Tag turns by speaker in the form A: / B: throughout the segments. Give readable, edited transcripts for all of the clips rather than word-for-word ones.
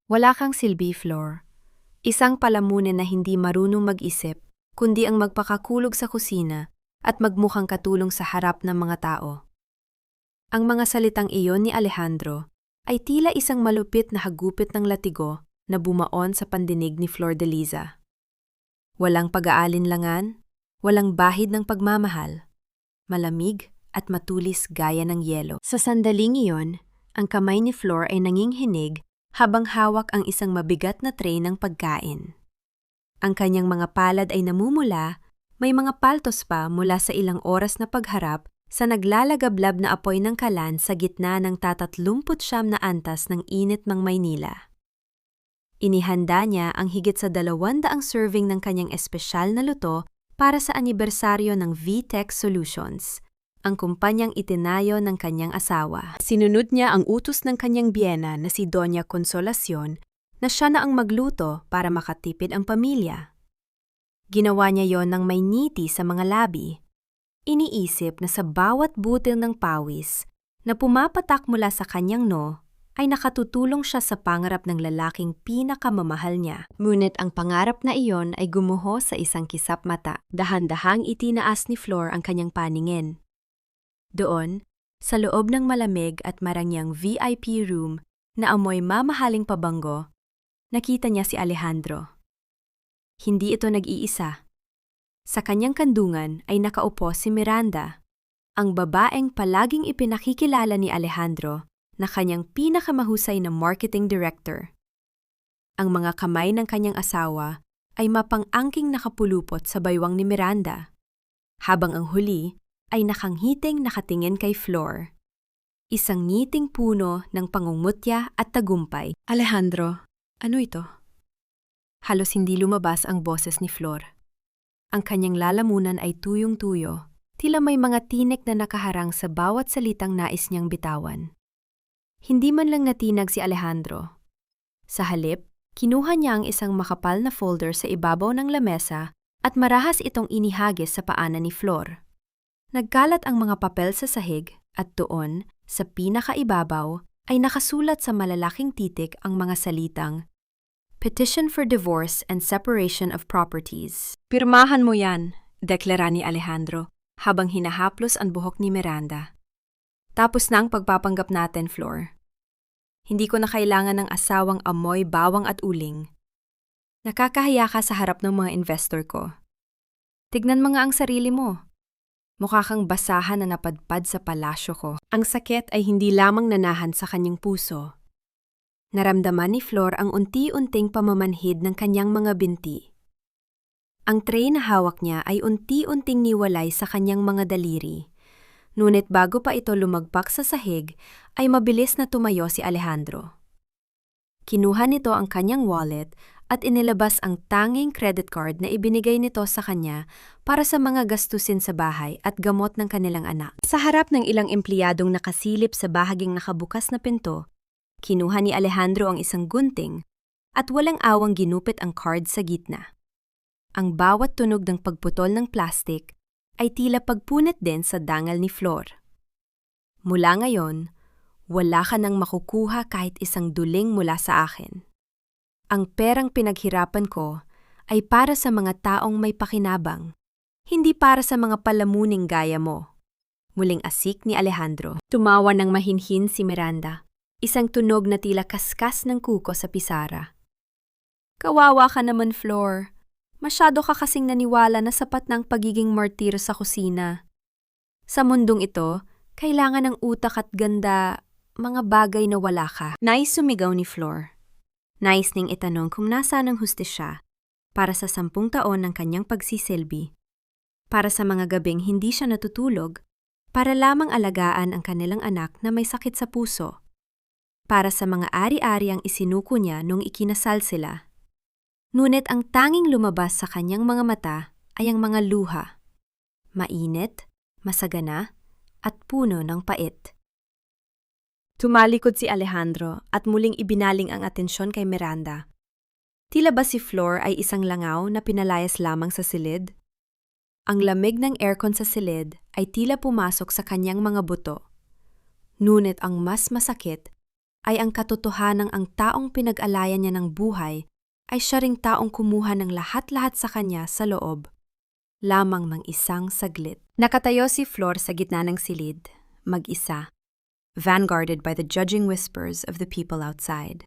A: Wala kang silbi, Flor. Isang palamunin na hindi marunong mag-isip, kundi ang magpakakulog sa kusina at magmukhang katulong sa harap ng mga tao. Ang mga salitang iyon ni Alejandro ay tila isang malupit na hagupit ng latigo na bumaon sa pandinig ni Flor de Liza. Walang pag-aalinlangan, walang bahid ng pagmamahal, malamig at matulis gaya ng yelo. Sa sandaling iyon, ang kamay ni Flor ay nanginginig habang hawak ang isang mabigat na tray ng pagkain. Ang kanyang mga palad ay namumula, may mga paltos pa mula sa ilang oras na pagharap sa naglalagablab na apoy ng kalan sa gitna ng 39 na antas ng init ng Maynila. Inihanda niya ang higit sa 200 serving ng kanyang espesyal na luto para sa anibersaryo ng VTech Solutions, ang kumpanyang itinayo ng kanyang asawa. Sinunod niya ang utos ng kanyang biyena na si Doña Consolacion na siya na ang magluto para makatipid ang pamilya. Ginawa niya yon ng may ngiti sa mga labi. Iniisip na sa bawat butil ng pawis na pumapatak mula sa kanyang no, ay nakatutulong siya sa pangarap ng lalaking pinakamamahal niya. Ngunit ang pangarap na iyon ay gumuho sa isang kisap mata. Dahan-dahang itinaas ni Flor ang kanyang paningin. Doon, sa loob ng malamig at marangyang VIP room na amoy mamahaling pabango, nakita niya si Alejandro. Hindi ito nag-iisa. Sa kanyang kandungan ay nakaupo si Miranda, ang babaeng palaging ipinakikilala ni Alejandro na kanyang pinakamahusay na marketing director. Ang mga kamay ng kanyang asawa ay mapang-angking nakapulupot sa baywang ni Miranda, habang ang huli ay nakanghiting nakatingin kay Flor. Isang ngiting puno ng pangungutya at tagumpay. Alejandro, ano ito? Halos hindi lumabas ang boses ni Flor. Ang kanyang lalamunan ay tuyong-tuyo, tila may mga tinik na nakaharang sa bawat salitang nais niyang bitawan. Hindi man lang natinag si Alejandro. Sa halip, kinuha niya ang isang makapal na folder sa ibabaw ng lamesa at marahas itong inihagis sa paanan ni Flor. Nagkalat ang mga papel sa sahig at doon, sa pinakaibabaw, ay nakasulat sa malalaking titik ang mga salitang Petition for Divorce and Separation of Properties. Pirmahan mo yan, deklara ni Alejandro, habang hinahaplos ang buhok ni Miranda. Tapos na ang pagpapanggap natin, Flor. Hindi ko na kailangan ng asawang amoy, bawang at uling. Nakakahiya ka sa harap ng mga investor ko. Tignan mo nga ang sarili mo. Mukha kang basahan na napadpad sa palasyo ko. Ang sakit ay hindi lamang nanahan sa kanyang puso. Naramdaman ni Flor ang unti-unting pamamanhid ng kanyang mga binti. Ang tray na hawak niya ay unti-unting niwalay sa kanyang mga daliri. Ngunit bago pa ito lumagpak sa sahig, ay mabilis na tumayo si Alejandro. Kinuha nito ang kanyang wallet at inilabas ang tanging credit card na ibinigay nito sa kanya para sa mga gastusin sa bahay at gamot ng kanilang anak. Sa harap ng ilang empleyadong nakasilip sa bahaging nakabukas na pinto, kinuha ni Alejandro ang isang gunting at walang awang ginupit ang card sa gitna. Ang bawat tunog ng pagputol ng plastik ay tila pagpunit din sa dangal ni Flor. Mula ngayon, wala ka nang makukuha kahit isang duling mula sa akin. Ang perang pinaghirapan ko ay para sa mga taong may pakinabang, hindi para sa mga palamuning gaya mo. Muling asik ni Alejandro. Tumawa ng mahinhin si Miranda, isang tunog na tila kaskas ng kuko sa pisara. Kawawa ka naman, Flor. Masyado ka kasing naniwala na sapat na ang pagiging martir sa kusina. Sa mundong ito, kailangan ng utak at ganda, mga bagay na wala ka. Nais sumigaw ni Flor. Nais ning itanong kung nasaan ang hustisya para sa 10 taon ng kanyang pagsisilbi, para sa mga gabing hindi siya natutulog, para lamang alagaan ang kanilang anak na may sakit sa puso, para sa mga ari-ari ang isinuko niya nung ikinasal sila. Ngunit ang tanging lumabas sa kanyang mga mata ay ang mga luha, mainit, masagana, at puno ng pait. Tumalikod si Alejandro at muling ibinaling ang atensyon kay Miranda. Tila ba si Flor ay isang langaw na pinalayas lamang sa silid? Ang lamig ng aircon sa silid ay tila pumasok sa kanyang mga buto. Ngunit ang mas masakit ay ang katotohanang ang taong pinag-alayan niya ng buhay ay siya ring taong kumuha ng lahat-lahat sa kanya sa loob, lamang ng isang saglit. Nakatayo si Flor sa gitna ng silid, mag-isa, vanguarded by the judging whispers of the people outside.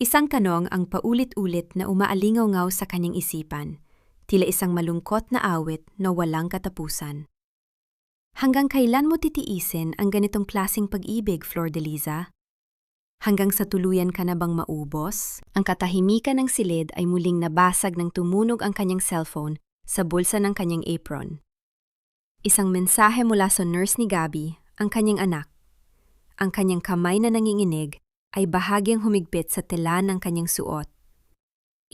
A: Isang tanong ang paulit-ulit na umaalingaw-ngaw sa kanyang isipan, tila isang malungkot na awit na walang katapusan. Hanggang kailan mo titiisin ang ganitong klaseng pag-ibig, Flordeliza? Hanggang sa tuluyan ka na bang maubos? Ang katahimikan ng silid ay muling nabasag nang tumunog ang kanyang cellphone sa bulsa ng kanyang apron. Isang mensahe mula sa nurse ni Gabby, ang kanyang anak. Ang kanyang kamay na nanginginig ay bahagyang humigpit sa tela ng kanyang suot.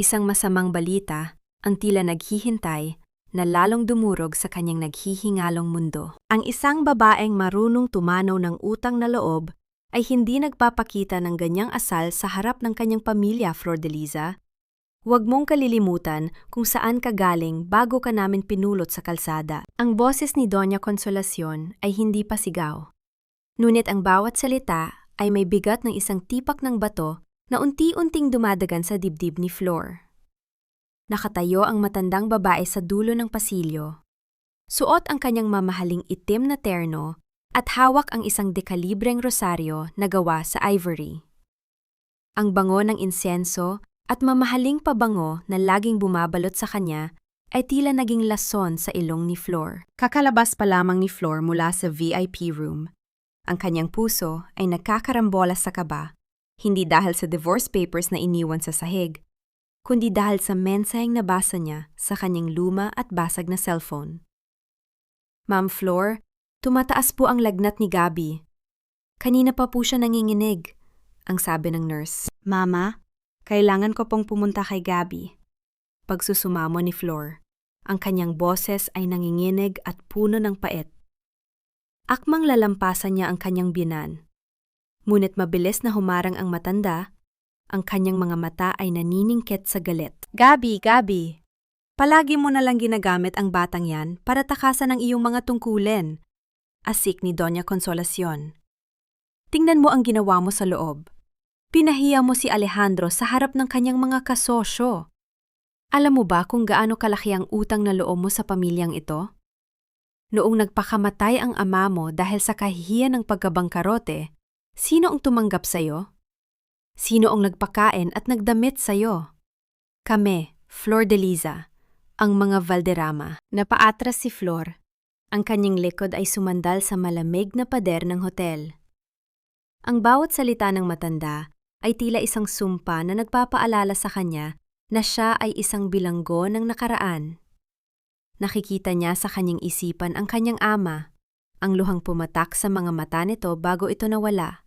A: Isang masamang balita ang tila naghihintay na lalong dumurog sa kanyang naghihingalong mundo. Ang isang babaeng marunong tumanaw ng utang na loob ay hindi nagpapakita ng ganyang asal sa harap ng kanyang pamilya, Flordeliza. Huwag mong kalilimutan kung saan ka galing bago ka namin pinulot sa kalsada. Ang boses ni Doña Consolacion ay hindi pa sigaw. Ngunit ang bawat salita ay may bigat ng isang tipak ng bato na unti-unting dumadagan sa dibdib ni Flor. Nakatayo ang matandang babae sa dulo ng pasilyo. Suot ang kanyang mamahaling itim na terno at hawak ang isang dekalibreng rosaryo na gawa sa ivory. Ang bango ng insenso at mamahaling pabango na laging bumabalot sa kanya ay tila naging lason sa ilong ni Flor. Kakalabas pa lamang ni Flor mula sa VIP room. Ang kanyang puso ay nagkakarambola sa kaba, hindi dahil sa divorce papers na iniwan sa sahig, kundi dahil sa mensaheng nabasa niya sa kanyang luma at basag na cellphone. Ma'am Flor, tumataas po ang lagnat ni Gabby. Kanina pa po siya nanginginig, ang sabi ng nurse. Mama, kailangan ko pong pumunta kay Gabby. Pagsusumamo ni Flor, ang kanyang boses ay nanginginig at puno ng pait. Akmang lalampasan niya ang kanyang biyenan. Ngunit mabilis na humarang ang matanda, ang kanyang mga mata ay naniningkit sa galit. Gabby, palagi mo na lang ginagamit ang batang yan para takasan ang iyong mga tungkulin. Asik ni Doña Consolacion. Tingnan mo ang ginawa mo sa loob. Pinahiya mo si Alejandro sa harap ng kanyang mga kasosyo. Alam mo ba kung gaano kalaki ang utang na loob mo sa pamilyang ito? Noong nagpakamatay ang ama mo dahil sa kahihiyan ng pagkabangkarote, sino ang tumanggap sa'yo? Sino ang nagpakain at nagdamit sa'yo? Kami, Flordeliza, ang mga Valderrama. Napaatras si Flor. Ang kanyang likod ay sumandal sa malamig na pader ng hotel. Ang bawat salita ng matanda ay tila isang sumpa na nagpapaalala sa kanya na siya ay isang bilanggo ng nakaraan. Nakikita niya sa kanyang isipan ang kanyang ama, ang luhang pumatak sa mga mata nito bago ito nawala.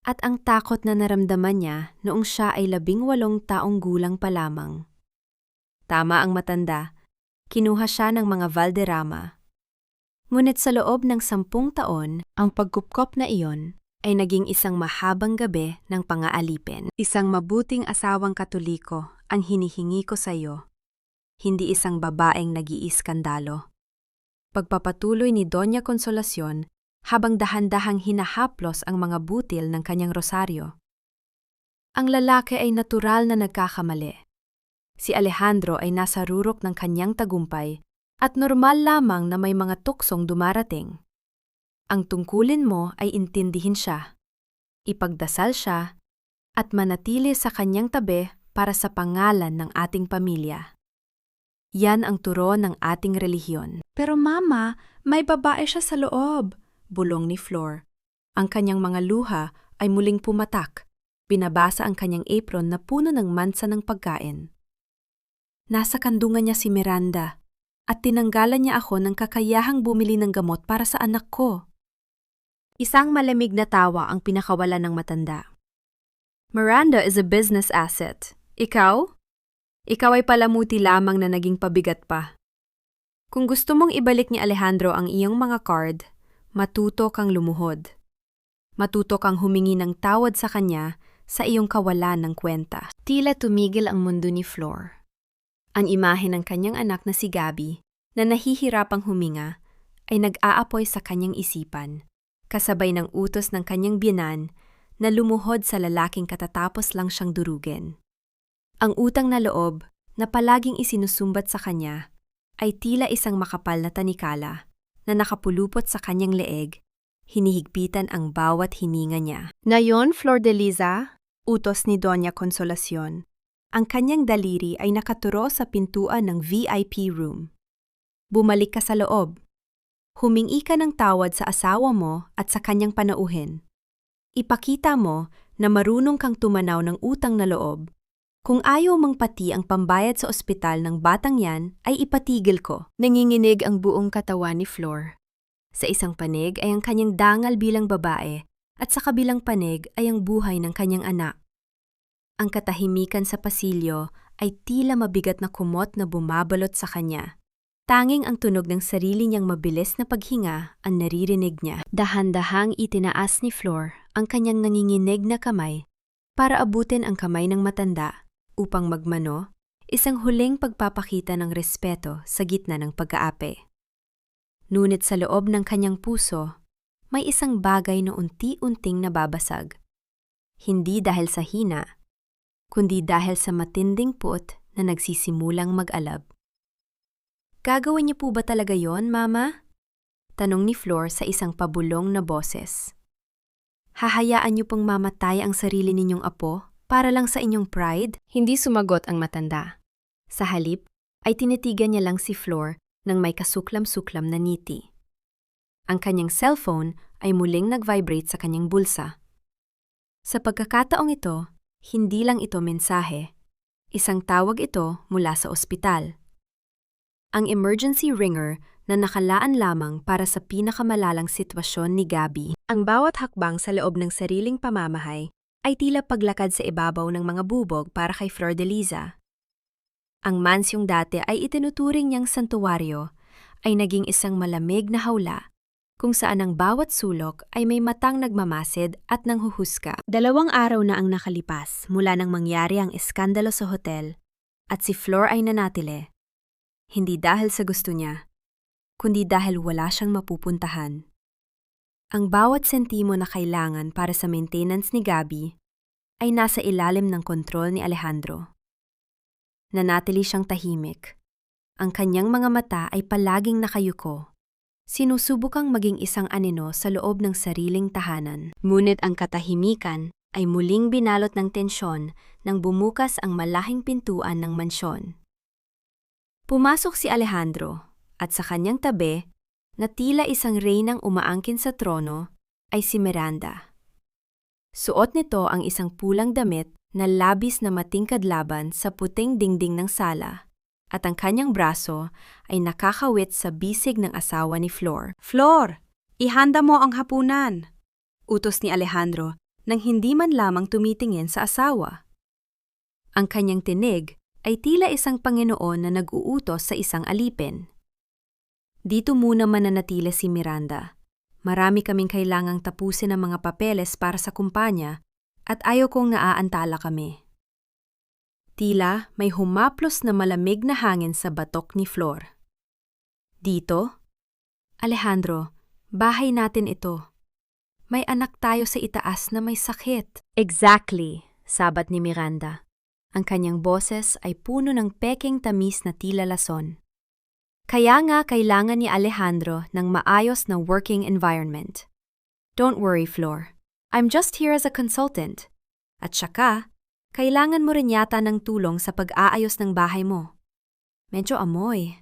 A: At ang takot na naramdaman niya noong siya ay 18 taong gulang pa lamang. Tama ang matanda, kinuha siya ng mga Valderrama. Ngunit sa loob ng 10 taon, ang pagkupkop na iyon ay naging isang mahabang gabi ng pang-aalipin. Isang mabuting asawang Katoliko ang hinihingi ko sa iyo. Hindi isang babaeng nag-iiskandalo. Pagpapatuloy ni Doña Consolacion habang dahan-dahang hinahaplos ang mga butil ng kanyang rosaryo. Ang lalaki ay natural na nagkakamali. Si Alejandro ay nasa rurok ng kanyang tagumpay at normal lamang na may mga tuksong dumarating. Ang tungkulin mo ay intindihin siya, ipagdasal siya, at manatili sa kanyang tabi para sa pangalan ng ating pamilya. Yan ang turo ng ating relihiyon. Pero mama, may babae siya sa loob, bulong ni Flor. Ang kanyang mga luha ay muling pumatak. Binabasa ang kanyang apron na puno ng mansa ng pagkain. Nasa kandungan niya si Miranda at tinanggalan niya ako ng kakayahang bumili ng gamot para sa anak ko. Isang malamig na tawa ang pinakawalan ng matanda. Miranda is a business asset. Ikaw? Ikaw ay palamuti lamang na naging pabigat pa. Kung gusto mong ibalik ni Alejandro ang iyong mga card, matuto kang lumuhod. Matuto kang humingi ng tawad sa kanya sa iyong kawalan ng kwenta. Tila tumigil ang mundo ni Flor. Ang imahe ng kanyang anak na si Gabby, na nahihirapang huminga, ay nag-aapoy sa kanyang isipan, kasabay ng utos ng kanyang biyenan na lumuhod sa lalaking katatapos lang siyang durugin. Ang utang na loob na palaging isinusumbat sa kanya ay tila isang makapal na tanikala na nakapulupot sa kanyang leeg, hinihigpitan ang bawat hininga niya. Ngayon, Flordeliza, utos ni Doña Consolacion. Ang kanyang daliri ay nakaturo sa pintuan ng VIP room. Bumalik ka sa loob. Humingi ka ng tawad sa asawa mo at sa kanyang panauhin. Ipakita mo na marunong kang tumanaw ng utang na loob. Kung ayaw mang pati ang pambayad sa ospital ng batang yan, ay ipatigil ko. Nanginginig ang buong katawan ni Flor. Sa isang panig ay ang kanyang dangal bilang babae at sa kabilang panig ay ang buhay ng kanyang anak. Ang katahimikan sa pasilyo ay tila mabigat na kumot na bumabalot sa kanya. Tanging ang tunog ng sarili niyang mabilis na paghinga ang naririnig niya. Dahan-dahang itinaas ni Flor ang kanyang nanginginig na kamay para abutin ang kamay ng matanda upang magmano, isang huling pagpapakita ng respeto sa gitna ng pag-aapi. Ngunit sa loob ng kanyang puso, may isang bagay na unti-unting nababasag. Hindi dahil sa hina, kundi dahil sa matinding puot na nagsisimulang mag-alab. Gagawin niyo po ba talaga yon, Mama? Tanong ni Flor sa isang pabulong na boses. Hahayaan niyo pong mamatay ang sarili ninyong apo para lang sa inyong pride? Hindi sumagot ang matanda. Sa halip, ay tinitigan niya lang si Flor nang may kasuklam-suklam na ngiti. Ang kanyang cellphone ay muling nag-vibrate sa kanyang bulsa. Sa pagkakataong ito, hindi lang ito mensahe. Isang tawag ito mula sa ospital. Ang emergency ringer na nakalaan lamang para sa pinakamalalang sitwasyon ni Gabby. Ang bawat hakbang sa loob ng sariling pamamahay ay tila paglakad sa ibabaw ng mga bubog para kay Flordeliza. Ang mansyong dati ay itinuturing niyang santuwaryo ay naging isang malamig na hawla kung saan ang bawat sulok ay may matang nagmamasid at nanghuhusga. 2 araw na ang nakalipas mula nang mangyari ang eskandalo sa hotel at si Flor ay nanatili. Hindi dahil sa gusto niya, kundi dahil wala siyang mapupuntahan. Ang bawat sentimo na kailangan para sa maintenance ni Gabby ay nasa ilalim ng kontrol ni Alejandro. Nanatili siyang tahimik. Ang kanyang mga mata ay palaging nakayuko. Sinusubukang maging isang anino sa loob ng sariling tahanan. Ngunit ang katahimikan ay muling binalot ng tensyon nang bumukas ang malahing pintuan ng mansyon. Pumasok si Alejandro at sa kanyang tabi, na tila isang reynang umaangkin sa trono, ay si Miranda. Suot nito ang isang pulang damit na labis na matingkad laban sa puting dingding ng sala at ang kanyang braso ay nakakawit sa bisig ng asawa ni Flor. "Flor, ihanda mo ang hapunan!" Utos ni Alejandro nang hindi man lamang tumitingin sa asawa. Ang kanyang tinig ay tila isang Panginoon na nag-uutos sa isang alipin. Dito muna mananatili si Miranda. Marami kaming kailangang tapusin ng mga papeles para sa kumpanya at ayaw kong naaantala kami. Tila may humaplos na malamig na hangin sa batok ni Flor. Dito? Alejandro, bahay natin ito. May anak tayo sa itaas na may sakit. Exactly, sabat ni Miranda. Ang kanyang boses ay puno ng peking tamis na tila lason. Kaya nga kailangan ni Alejandro ng maayos na working environment. Don't worry, Flor. I'm just here as a consultant. At saka, kailangan mo rin yata ng tulong sa pag-aayos ng bahay mo. Medyo amoy.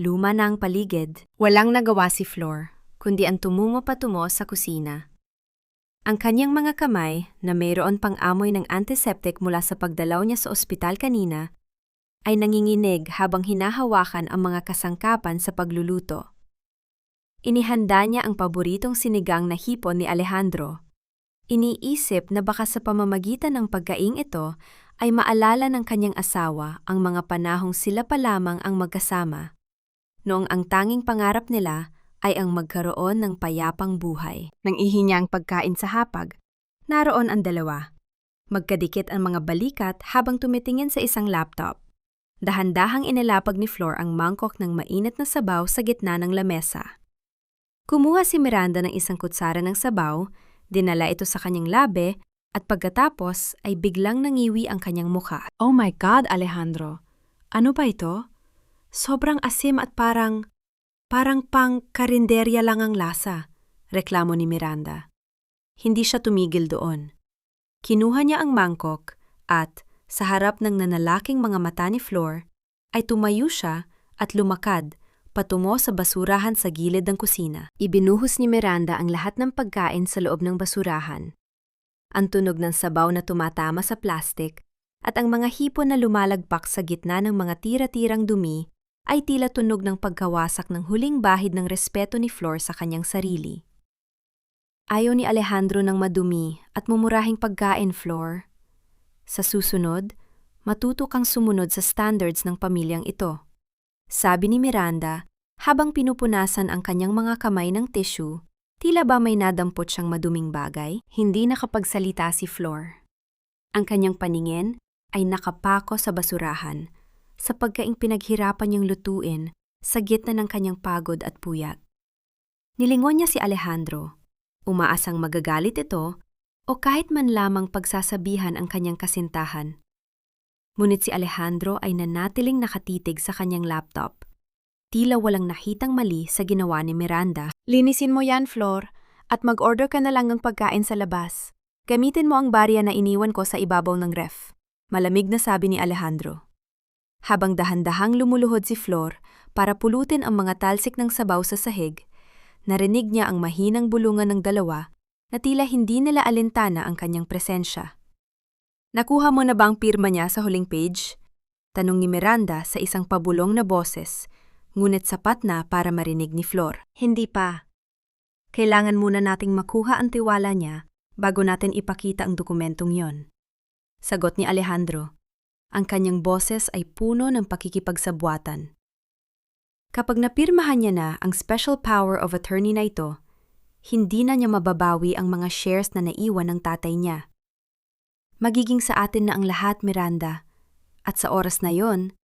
A: Luma na ang paligid. Walang nagawa si Flor, kundi ang tumungo patungo sa kusina. Ang kanyang mga kamay, na mayroon pang amoy ng antiseptic mula sa pagdalaw niya sa ospital kanina, ay nanginginig habang hinahawakan ang mga kasangkapan sa pagluluto. Inihanda niya ang paboritong sinigang na hipon ni Alejandro. Iniisip na baka sa pamamagitan ng pagkaing ito ay maalala ng kanyang asawa ang mga panahong sila pa lamang ang magkasama, noong ang tanging pangarap nila ay ang magkaroon ng payapang buhay. Nang ihinya ang pagkain sa hapag, naroon ang dalawa. Magkadikit ang mga balikat habang tumitingin sa isang laptop. Dahan-dahang inilapag ni Flor ang mangkok ng mainit na sabaw sa gitna ng lamesa. Kumuha si Miranda ng isang kutsara ng sabaw, dinala ito sa kanyang labi At pagkatapos ay biglang nangiwi ang kanyang mukha.
B: Oh my God, Alejandro. Ano ba ito? Sobrang asim at parang pang karinderya lang ang lasa, reklamo ni Miranda. Hindi siya tumigil doon. Kinuha niya ang mangkok at, sa harap ng nanalaking mga mata ni Flor, ay tumayo siya at lumakad patungo sa basurahan sa gilid ng kusina. Ibinuhos ni Miranda ang lahat ng pagkain sa loob ng basurahan. Ang tunog ng sabaw na tumatama sa plastik at ang mga hipon na lumalagpak sa gitna ng mga tira-tirang dumi ay tila tunog ng pagkawasak ng huling bahid ng respeto ni Flor sa kanyang sarili. Ayaw ni Alejandro ng madumi at mumurahing pagkain, Flor. Sa susunod, matuto kang sumunod sa standards ng pamilyang ito. Sabi ni Miranda habang pinupunasan ang kanyang mga kamay ng tissue, tila ba may nadampot siyang maduming bagay? Hindi nakapagsalita si Flor. Ang kanyang paningin ay nakapako sa basurahan sa pagkaing pinaghirapan niyang lutuin sa gitna ng kanyang pagod at puyat. Nilingon niya si Alejandro. Umaasang magagalit ito o kahit man lamang pagsasabihan ang kanyang kasintahan. Ngunit si Alejandro ay nanatiling nakatitig sa kanyang laptop. Tila walang nakitang mali sa ginawa ni Miranda. Linisin mo yan, Flor, at mag-order ka na lang ng pagkain sa labas. Gamitin mo ang barya na iniwan ko sa ibabaw ng ref. Malamig na sabi ni Alejandro. Habang dahan-dahang lumuluhod si Flor para pulutin ang mga talsik ng sabaw sa sahig, narinig niya ang mahinang bulungan ng dalawa na tila hindi nila alintana ang kanyang presensya. Nakuha mo na ba ang pirma niya sa huling page? Tanong ni Miranda sa isang pabulong na boses, ngunit sapat na para marinig ni Flor. Hindi pa. Kailangan muna nating makuha ang tiwala niya bago natin ipakita ang dokumentong yon. Sagot ni Alejandro. Ang kanyang boses ay puno ng pakikipagsabwatan. Kapag napirmahan niya na ang special power of attorney na ito, hindi na niya mababawi ang mga shares na naiwan ng tatay niya. Magiging sa atin na ang lahat, Miranda. At sa oras na yon,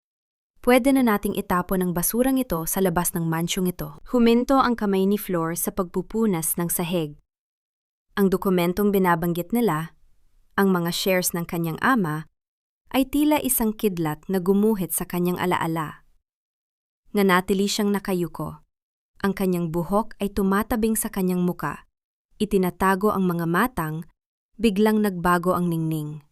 B: pwede na nating itapon ang basurang ito sa labas ng mansyong ito. Huminto ang kamay ni Flor sa pagpupunas ng sahig. Ang dokumentong binabanggit nila, ang mga shares ng kanyang ama, ay tila isang kidlat na gumuhit sa kanyang alaala. Nanatili siyang nakayuko. Ang kanyang buhok ay tumatabing sa kanyang muka. Itinatago ang mga matang, biglang nagbago ang ningning.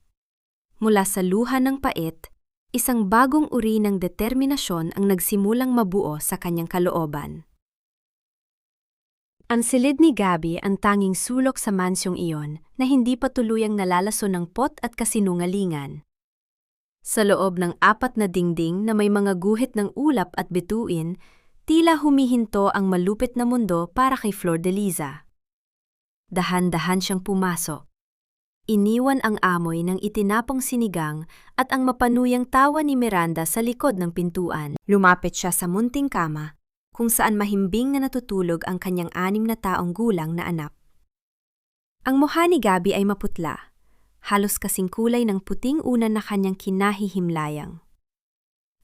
B: Mula sa luha ng pait, isang bagong uri ng determinasyon ang nagsimulang mabuo sa kanyang kalooban. Ang silid ni Gabby ang tanging sulok sa mansyong iyon na hindi pa tuluyang nalalason ng pot at kasinungalingan. Sa loob ng 4 na dingding na may mga guhit ng ulap at bituin, tila humihinto ang malupit na mundo para kay Flor de Liza. Dahan-dahan siyang pumasok. Iniwan ang amoy ng itinapong sinigang at ang mapanuyang tawa ni Miranda sa likod ng pintuan. Lumapit siya sa munting kama, kung saan mahimbing na natutulog ang kanyang 6 na taong gulang na anak. Ang mukha ni Gabby ay maputla, halos kasing kulay ng puting unan na kanyang kinahihimlayang.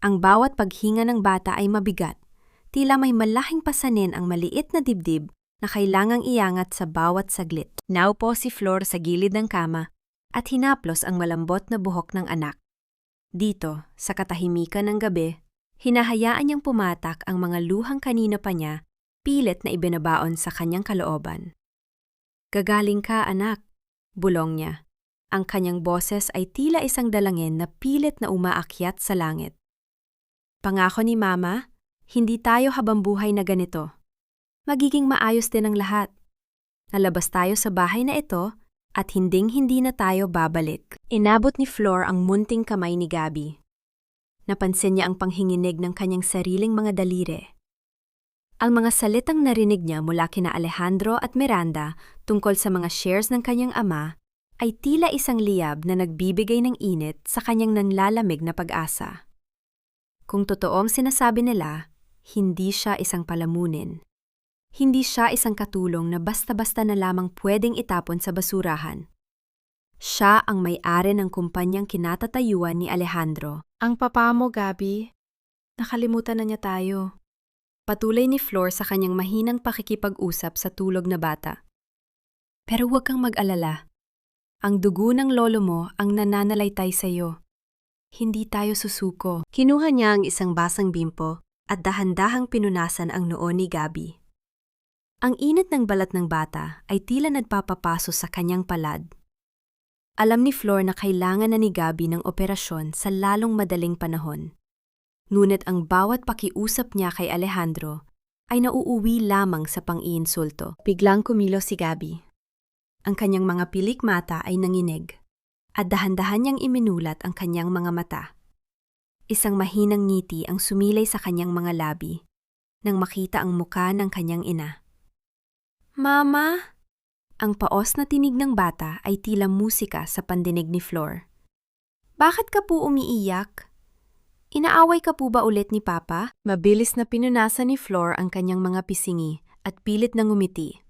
B: Ang bawat paghinga ng bata ay mabigat, tila may malaking pasanin ang maliit na dibdib na kailangang iangat sa bawat saglit. Naupo si Flor sa gilid ng kama at hinaplos ang malambot na buhok ng anak. Dito, sa katahimikan ng gabi, hinahayaan niyang pumatak ang mga luhang kanina pa niya, pilit na ibinabaon sa kanyang kalooban. Gagaling ka, anak, bulong niya. Ang kanyang boses ay tila isang dalangin na pilit na umaakyat sa langit. Pangako ni Mama, hindi tayo habang buhay na ganito. Magiging maayos din ang lahat. Nalabas tayo sa bahay na ito at hinding-hindi na tayo babalik. Inabot ni Flor ang munting kamay ni Gabby. Napansin niya ang panghinginig ng kanyang sariling mga daliri. Ang mga salitang narinig niya mula kina Alejandro at Miranda tungkol sa mga shares ng kanyang ama ay tila isang liyab na nagbibigay ng init sa kanyang nanlalamig na pag-asa. Kung totoong sinasabi nila, hindi siya isang palamunin. Hindi siya isang katulong na basta-basta na lamang pwedeng itapon sa basurahan. Siya ang may-ari ng kumpanyang kinatatayuan ni Alejandro. Ang papa mo, Gabby. Nakalimutan na niya tayo.
A: Patuloy ni Flor sa kanyang mahinang pakikipag-usap sa tulog na bata. Pero huwag kang mag-alala. Ang dugo ng lolo mo ang nananalaytay sa iyo. Hindi tayo susuko.
B: Kinuha niya ang isang basang bimpo at dahan-dahang pinunasan ang noo ni Gabi. Ang init ng balat ng bata ay tila nagpapapaso sa kanyang palad. Alam ni Flor na kailangan na ni Gabi ng operasyon sa lalong madaling panahon. Ngunit ang bawat pakiusap niya kay Alejandro ay nauuwi lamang sa pang-iinsulto. Biglang kumilos si Gabi. Ang kanyang mga pilik mata ay nanginig at dahan-dahan niyang iminulat ang kanyang mga mata. Isang mahinang ngiti ang sumilay sa kanyang mga labi nang makita ang muka ng kanyang ina. Mama! Ang paos na tinig ng bata ay tila musika sa pandinig ni Flor. Bakit ka po umiiyak? Inaaway ka po ba ulit ni Papa? Mabilis na pinunasan ni Flor ang kanyang mga pisingi at pilit na ngumiti.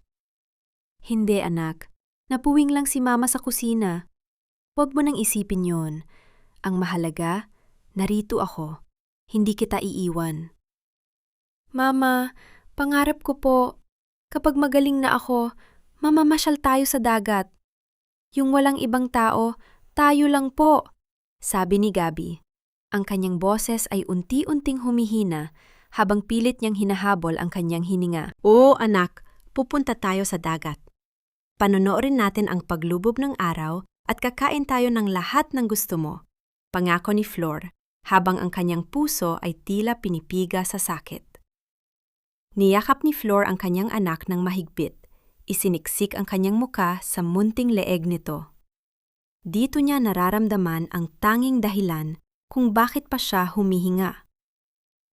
B: Hindi anak, napuwing lang si Mama sa kusina. Huwag mo nang isipin yon. Ang mahalaga, narito ako. Hindi kita iiwan. Mama, pangarap ko po, kapag magaling na ako, mamamasyal tayo sa dagat. Yung walang ibang tao, tayo lang po, sabi ni Gabi. Ang kanyang boses ay unti-unting humihina habang pilit niyang hinahabol ang kanyang hininga. Oo anak, pupunta tayo sa dagat. Panonoorin natin ang paglubog ng araw at kakain tayo ng lahat ng gusto mo, pangako ni Flor, habang ang kanyang puso ay tila pinipiga sa sakit. Niyakap ni Flor ang kanyang anak ng mahigpit. Isiniksik ang kanyang muka sa munting leeg nito. Dito niya nararamdaman ang tanging dahilan kung bakit pa siya humihinga.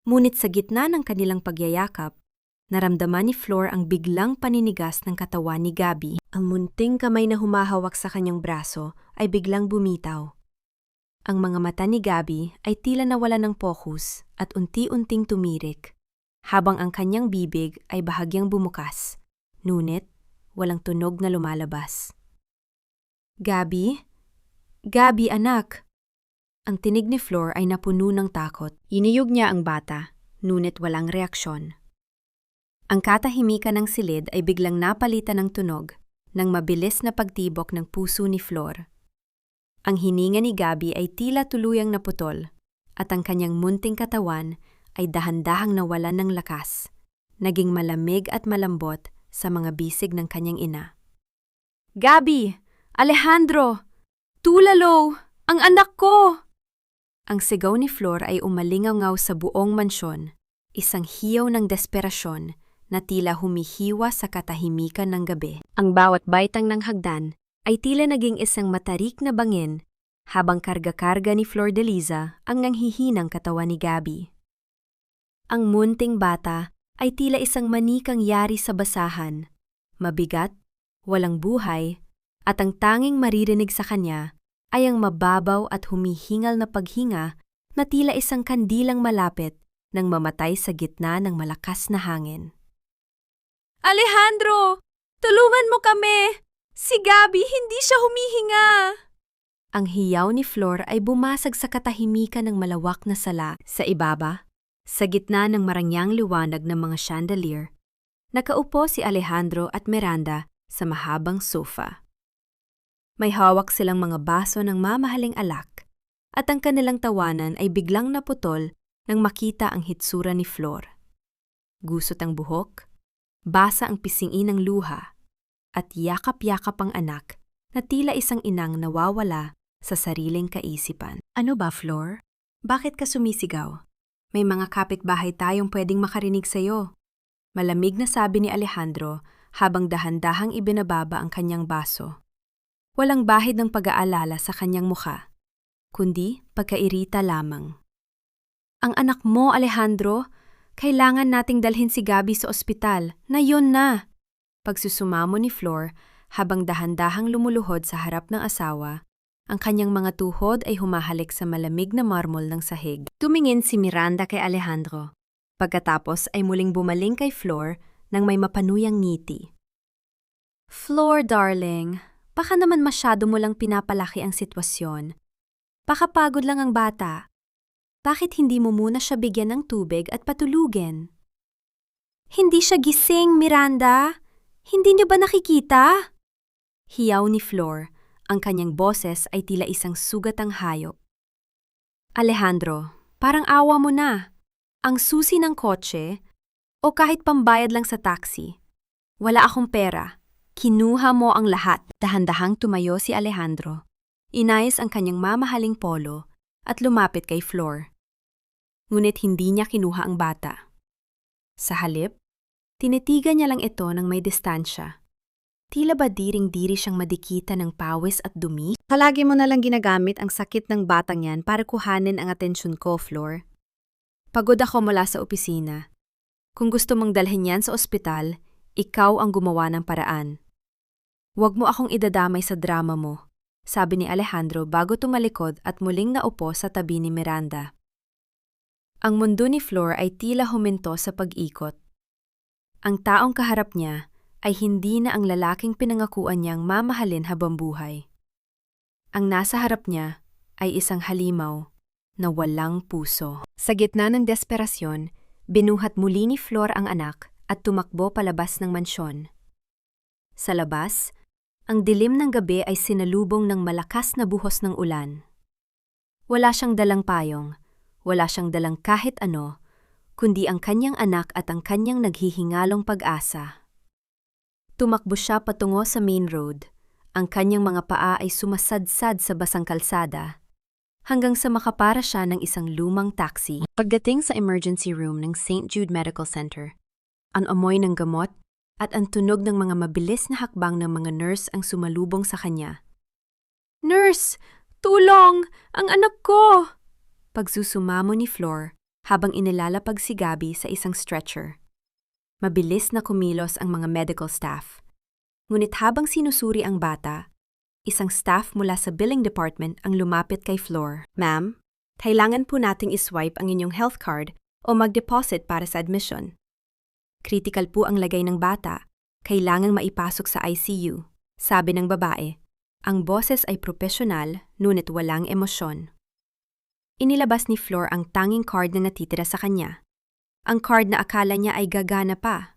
B: Ngunit sa gitna ng kanilang pagyayakap, naramdaman ni Flor ang biglang paninigas ng katawan ni Gabi. Ang munting kamay na humahawak sa kanyang braso ay biglang bumitaw. Ang mga mata ni Gabi ay tila nawala ng pokus at unti-unting tumirik, habang ang kanyang bibig ay bahagyang bumukas. Ngunit, walang tunog na lumalabas. Gabi? Gabi, anak! Ang tinig ni Flor ay napuno ng takot. Iniyog niya ang bata, ngunit walang reaksyon. Ang katahimikan ng silid ay biglang napalitan ng tunog ng mabilis na pagtibok ng puso ni Flor. Ang hininga ni Gabi ay tila tuluyang naputol at ang kanyang munting katawan ay dahan-dahang nawalan ng lakas, naging malamig at malambot sa mga bisig ng kanyang ina. Gabi! Alejandro! Tulalo! Ang anak ko! Ang sigaw ni Flor ay umalingaw sa buong mansyon, isang hiyaw ng desperasyon na tila humihiwa sa katahimikan ng gabi. Ang bawat baitang ng hagdan ay tila naging isang matarik na bangin habang karga-karga ni Flor de Liza ang nanghihinang katawan ni Gabi. Ang munting bata ay tila isang manikang yari sa basahan, mabigat, walang buhay, at ang tanging maririnig sa kanya ay ang mababaw at humihingal na paghinga na tila isang kandilang malapit nang mamatay sa gitna ng malakas na hangin. Alejandro! Tulungan mo kami! Si Gabi hindi siya humihinga! Ang hiyaw ni Flor ay bumasag sa katahimikan ng malawak na sala sa ibaba. Sa gitna ng marangyang liwanag ng mga chandelier, nakaupo si Alejandro at Miranda sa mahabang sofa. May hawak silang mga baso ng mamahaling alak at ang kanilang tawanan ay biglang naputol nang makita ang hitsura ni Flor. Gusot ang buhok, basa ang pisingi ng luha, at yakap-yakap ang anak na tila isang inang nawawala sa sariling kaisipan. Ano ba, Flor? Bakit ka sumisigaw? May mga kapitbahay tayong pwedeng makarinig sa'yo. Malamig na sabi ni Alejandro habang dahan-dahang ibinababa ang kanyang baso. Walang bahid ng pag-aalala sa kanyang mukha, kundi pagkairita lamang. Ang anak mo, Alejandro, kailangan nating dalhin si Gabi sa ospital, na yun na. Pagsusumamo ni Flor habang dahan-dahang lumuluhod sa harap ng asawa, ang kanyang mga tuhod ay humahalik sa malamig na marmol ng sahig. Tumingin si Miranda kay Alejandro. Pagkatapos ay muling bumaling kay Flor nang may mapanuyang ngiti. Flor, darling, baka naman masyado mo lang pinapalaki ang sitwasyon. Baka pagod lang ang bata. Bakit hindi mo muna siya bigyan ng tubig at patulugin? Hindi siya gising, Miranda. Hindi niyo ba nakikita? Hiyaw ni Flor,
A: Ang kanyang boses ay tila isang sugatang hayop. Alejandro, parang awa mo na. Ang susi ng kotse o kahit pambayad lang sa taxi. Wala akong pera. Kinuha mo ang lahat. Dahan-dahang tumayo si Alejandro. Inayos ang kanyang mamahaling polo at lumapit kay Flor. Ngunit hindi niya kinuha ang bata. Sa halip, tinitigan niya lang ito ng may distansya. Tila ba diring-diri siyang madikita ng pawis at dumi? Palagi mo nalang ginagamit ang sakit ng batang yan para kuhanin ang atensyon ko, Flor. Pagod ako mula sa opisina. Kung gusto mong dalhin yan sa ospital, ikaw ang gumawa ng paraan. Huwag mo akong idadamay sa drama mo, sabi ni Alejandro bago tumalikod at muling naupo sa tabi ni Miranda. Ang mundo ni Flor ay tila huminto sa pag-ikot. Ang taong kaharap niya ay hindi na ang lalaking pinangakuan niyang mamahalin habang buhay. Ang nasa harap niya ay isang halimaw na walang puso. Sa gitna ng desperasyon, binuhat muli ni Flor ang anak at tumakbo palabas ng mansyon. Sa labas, ang dilim ng gabi ay sinalubong ng malakas na buhos ng ulan. Wala siyang dalang payong, wala siyang dalang kahit ano, kundi ang kanyang anak at ang kanyang naghihingalong pag-asa. Tumakbo siya patungo sa main road. Ang kanyang mga paa ay sumasadsad sa basang kalsada, hanggang sa makapara siya ng isang lumang taxi. Pagdating sa emergency room ng St. Jude Medical Center, ang amoy ng gamot at ang tunog ng mga mabilis na hakbang ng mga nurse ang sumalubong sa kanya. "Nurse! Tulong! Ang anak ko!" Pagsusumamo ni Flor habang inilalapag si Gabby sa isang stretcher. Mabilis na kumilos ang mga medical staff. Ngunit habang sinusuri ang bata, isang staff mula sa billing department ang lumapit kay Flor. "Ma'am, kailangan po nating iswipe ang inyong health card o mag-deposit para sa admission. Critical po ang lagay ng bata. Kailangang maipasok sa ICU," sabi ng babae. Ang boses ay profesional, ngunit walang emosyon. Inilabas ni Flor ang tanging card na natitira sa kanya. Ang card na akala niya ay gagana pa.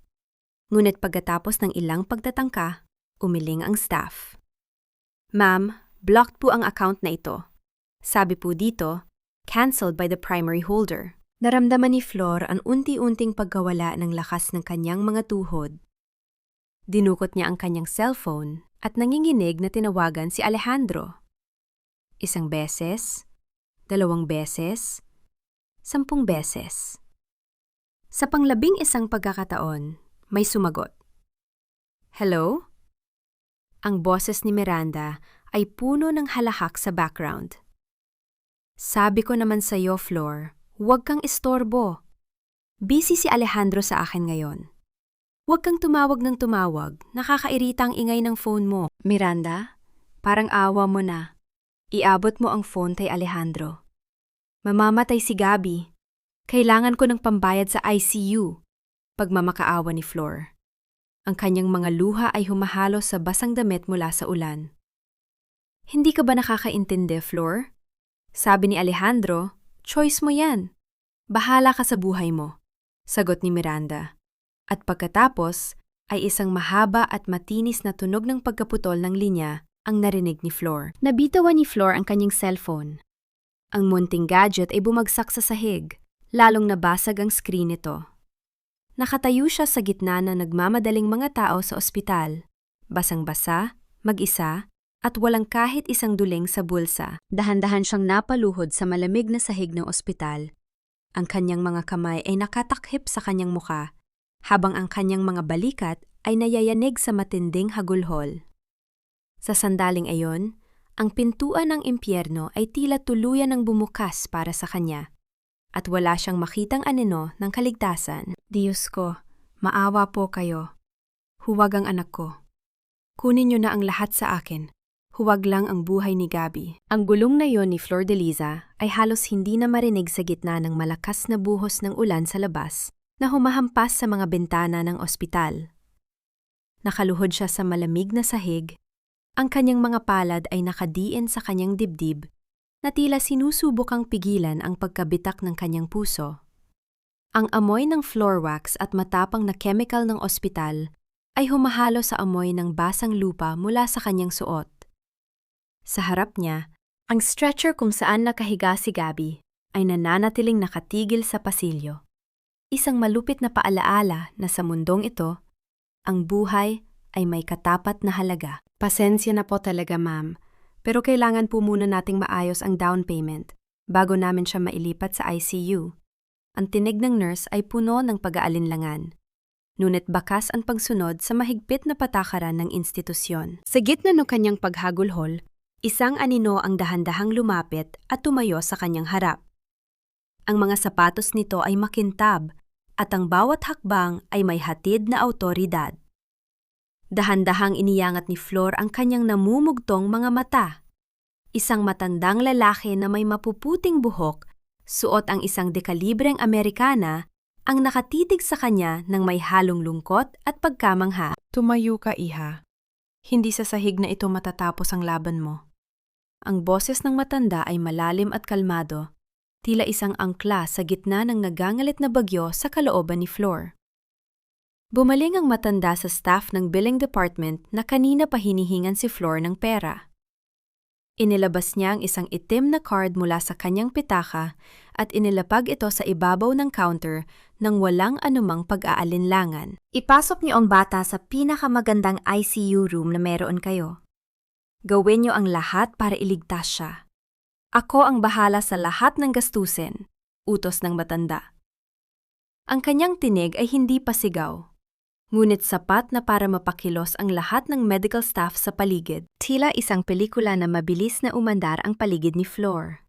A: Ngunit pagkatapos ng ilang pagtatangka, umiling ang staff. "Ma'am, blocked po ang account na ito. Sabi po dito, cancelled by the primary holder." Naramdaman ni Flor ang unti-unting pagkawala ng lakas ng kanyang mga tuhod. Dinukot niya ang kanyang cellphone at nanginginig na tinawagan si Alejandro. 1 beses, 2 beses, 10 beses. Sa pang-11 pagkakataon, may sumagot. "Hello?" Ang boses ni Miranda ay puno ng halahak sa background. "Sabi ko naman sa iyo, Flor, huwag kang istorbo. Busy si Alejandro sa akin ngayon. Huwag kang tumawag ng tumawag, nakakairita ang ingay ng phone mo." "Miranda, parang awa mo na. Iabot mo ang phone kay Alejandro. Mamamatay si Gabby. Kailangan ko ng pambayad sa ICU." Pagmamakaawa ni Flor. Ang kanyang mga luha ay humahalo sa basang damit mula sa ulan. "Hindi ka ba nakakaintindi, Flor? Sabi ni Alejandro, choice mo yan. Bahala ka sa buhay mo," sagot ni Miranda. At pagkatapos ay isang mahaba at matinis na tunog ng pagkaputol ng linya ang narinig ni Flor. Nabitawan ni Flor ang kanyang cellphone. Ang munting gadget ay bumagsak sa sahig. Lalong nabasag ang screen nito. Nakatayo siya sa gitna ng nagmamadaling mga tao sa ospital, basang-basa, mag-isa, at walang kahit isang duling sa bulsa. Dahan-dahan siyang napaluhod sa malamig na sahig ng ospital. Ang kanyang mga kamay ay nakatakhip sa kanyang muka, habang ang kanyang mga balikat ay nayayanig sa matinding hagulhol. Sa sandaling ayon, ang pintuan ng impyerno ay tila tuluyan ng bumukas para sa kanya. At wala siyang makitang anino ng kaligtasan. "Diyos ko, maawa po kayo. Huwag ang anak ko. Kunin niyo na ang lahat sa akin. Huwag lang ang buhay ni Gabby." Ang gulong na yon ni Flor de Liza ay halos hindi na marinig sa gitna ng malakas na buhos ng ulan sa labas na humahampas sa mga bintana ng ospital. Nakaluhod siya sa malamig na sahig. Ang kanyang mga palad ay nakadiin sa kanyang dibdib na tila sinusubukang pigilan ang pagkabitak ng kanyang puso. Ang amoy ng floor wax at matapang na chemical ng ospital ay humahalo sa amoy ng basang lupa mula sa kanyang suot. Sa harap niya, ang stretcher kung saan nakahiga si Gabby ay nananatiling nakatigil sa pasilyo. Isang malupit na paalaala na sa mundong ito, ang buhay ay may katapat na halaga. Pasensya na po talaga, ma'am. Pero kailangan po muna nating maayos ang down payment bago namin siya mailipat sa ICU. Ang tinig ng nurse ay puno ng pag-aalinlangan. Ngunit bakas ang pagsunod sa mahigpit na patakaran ng institusyon. Sa gitna ng kanyang paghagulhol, isang anino ang dahan-dahang lumapit at tumayo sa kanyang harap. Ang mga sapatos nito ay makintab at ang bawat hakbang ay may hatid na awtoridad. Dahan-dahang iniyangat ni Flor ang kanyang namumugtong mga mata. Isang matandang lalaki na may mapuputing buhok, suot ang isang dekalibreng Amerikana, ang nakatitig sa kanya ng may halong lungkot at pagkamangha.
B: Tumayo ka, iha. Hindi sa sahig na ito matatapos ang laban mo.
A: Ang boses ng matanda ay malalim at kalmado, tila isang angkla sa gitna ng nagangalit na bagyo sa kalooban ni Flor. Bumaling ang matanda sa staff ng billing department na kanina pa hinihingan si Flor ng pera. Inilabas niya ang isang itim na card mula sa kanyang pitaka at inilapag ito sa ibabaw ng counter nang walang anumang pag-aalinlangan.
C: Ipasok niyo ang bata sa pinakamagandang ICU room na meron kayo.
A: Gawin niyo ang lahat para iligtas siya. Ako ang bahala sa lahat ng gastusin, utos ng matanda. Ang kanyang tinig ay hindi pasigaw, ngunit sapat na para mapakilos ang lahat ng medical staff sa paligid. Tila isang pelikula na mabilis na umandar ang paligid ni Flor.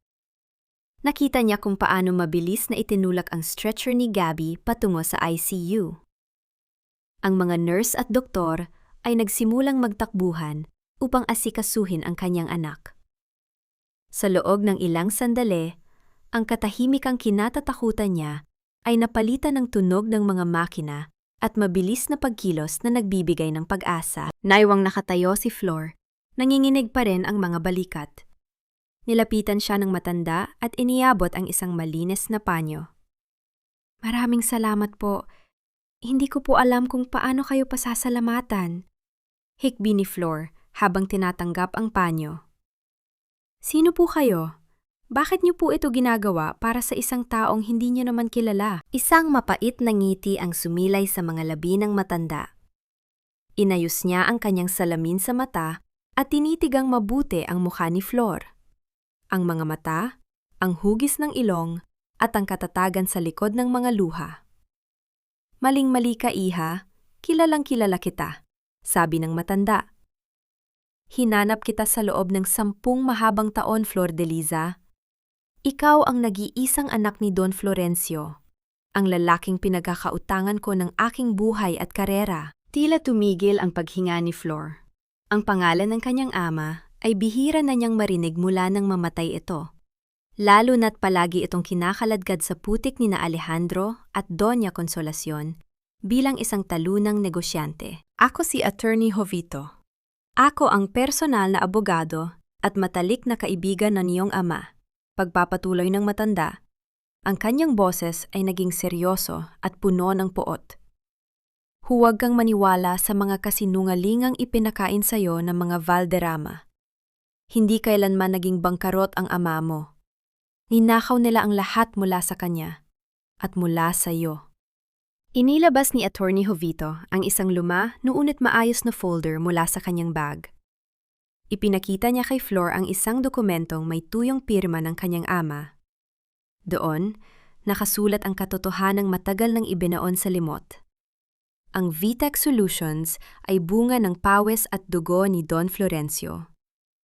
A: Nakita niya kung paano mabilis na itinulak ang stretcher ni Gabby patungo sa ICU. Ang mga nurse at doktor ay nagsimulang magtakbuhan upang asikasuhin ang kanyang anak. Sa loob ng ilang sandali, ang katahimikang kinatatakutan niya ay napalitan ng tunog ng mga makina at mabilis na pagkilos na nagbibigay ng pag-asa. Naiwang nakatayo si Flor, nanginginig pa rin ang mga balikat. Nilapitan siya ng matanda at iniabot ang isang malinis na panyo. Maraming salamat po. Hindi ko po alam kung paano kayo pasasalamatan. Hikbi ni Flor habang tinatanggap ang panyo. Sino po kayo? Bakit niyo po ito ginagawa para sa isang taong hindi niyo naman kilala?
C: Isang mapait na ngiti ang sumilay sa mga labi ng matanda.
A: Inayos niya ang kanyang salamin sa mata at tinitigang mabuti ang mukha ni Flor. Ang mga mata, ang hugis ng ilong, at ang katatagan sa likod ng mga luha. Maling-mali ka, iha. Kilalang kilala kita, sabi ng matanda. Hinanap kita sa loob ng 10 mahabang taon, Flor de Liza. Ikaw ang nag-iisang anak ni Don Florencio, ang lalaking pinagkakautangan ko ng aking buhay at karera. Tila tumigil ang paghinga ni Flor. Ang pangalan ng kanyang ama ay bihira na niyang marinig mula nang mamatay ito. Lalo na't palagi itong kinakaladkad sa putik ni na Alejandro at Doña Consolacion bilang isang talunang negosyante.
B: Ako si Attorney Jovito.
A: Ako ang personal na abogado at matalik na kaibigan ng iyong ama. Pagpapatuloy ng matanda, ang kanyang boses ay naging seryoso at puno ng poot. Huwag kang maniwala sa mga kasinungalingang ipinakain sa'yo ng mga Valderrama. Hindi kailanman naging bangkarot ang ama mo. Ninakaw nila ang lahat mula sa kanya at mula sa iyo. Inilabas ni Attorney Jovito ang isang luma ngunit maayos na folder mula sa kanyang bag. Ipinakita niya kay Flor ang isang dokumentong may tuyong pirma ng kanyang ama. Doon, nakasulat ang katotohanang matagal nang ibinaon sa limot. Ang VTEC Solutions ay bunga ng pawis at dugo ni Don Florencio.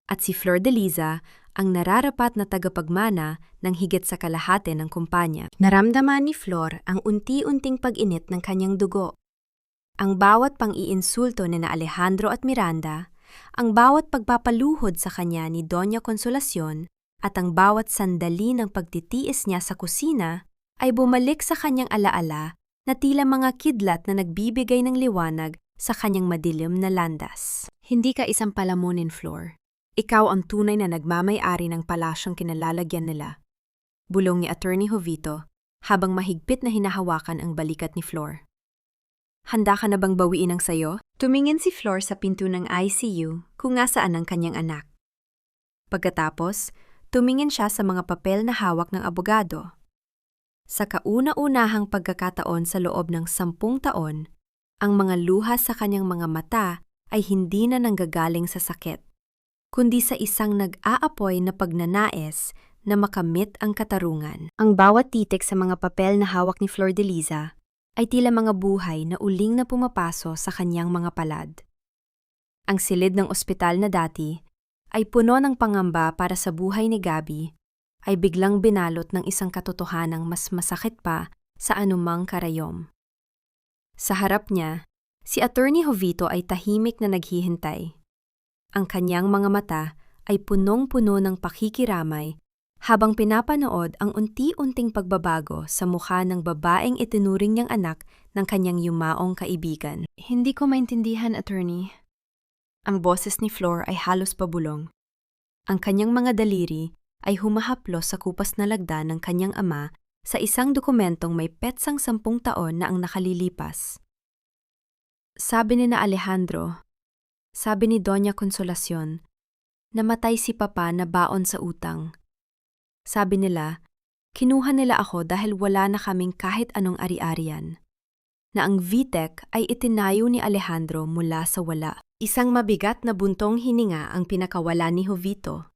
A: At si Flor de Liza ang nararapat na tagapagmana ng higit sa kalahati ng kumpanya. Naramdaman ni Flor ang unti-unting pag-init ng kanyang dugo. Ang bawat pang-iinsulto ni na Alejandro at Miranda, ang bawat pagpapaluhod sa kanya ni Doña Consolacion, at ang bawat sandali ng pagtitiis niya sa kusina ay bumalik sa kanyang alaala na tila mga kidlat na nagbibigay ng liwanag sa kanyang madilim na landas. Hindi ka isang palamunin, Flor. Ikaw ang tunay na nagmamay-ari ng palasyong kinalalagyan nila. Bulong ni Attorney Jovito habang mahigpit na hinahawakan ang balikat ni Flor. Handa ka na bang bawiin ang sayo? Tumingin si Flor sa pinto ng ICU kung nasaan ang kanyang anak. Pagkatapos, tumingin siya sa mga papel na hawak ng abogado. Sa kauna-unahang pagkakataon sa loob ng 10 taon, ang mga luha sa kanyang mga mata ay hindi na nanggagaling sa sakit, kundi sa isang nag-aapoy na pagnanais na makamit ang katarungan. Ang bawat titik sa mga papel na hawak ni Flordeliza ay tila mga buhay na uling na pumapaso sa kanyang mga palad. Ang silid ng ospital na dati ay puno ng pangamba para sa buhay ni Gabby ay biglang binalot ng isang katotohanang mas masakit pa sa anumang karayom. Sa harap niya, si Attorney Jovito ay tahimik na naghihintay. Ang kanyang mga mata ay punong-puno ng pakikiramay habang pinapanood ang unti-unting pagbabago sa mukha ng babaeng itinuring niyang anak ng kanyang yumaong kaibigan. Hindi ko maintindihan, Attorney. Ang boses ni Flor ay halos pabulong. Ang kanyang mga daliri ay humahaplos sa kupas na lagda ng kanyang ama sa isang dokumentong may petsang 10 taon na ang nakalilipas. Sabi ni Alejandro, sabi ni Doña Consolacion, namatay si Papa na baon sa utang. Sabi nila, kinuha nila ako dahil wala na kaming kahit anong ari-arian. Na ang VTEC ay itinayo ni Alejandro mula sa wala. Isang mabigat na buntong hininga ang pinakawala ni Jovito.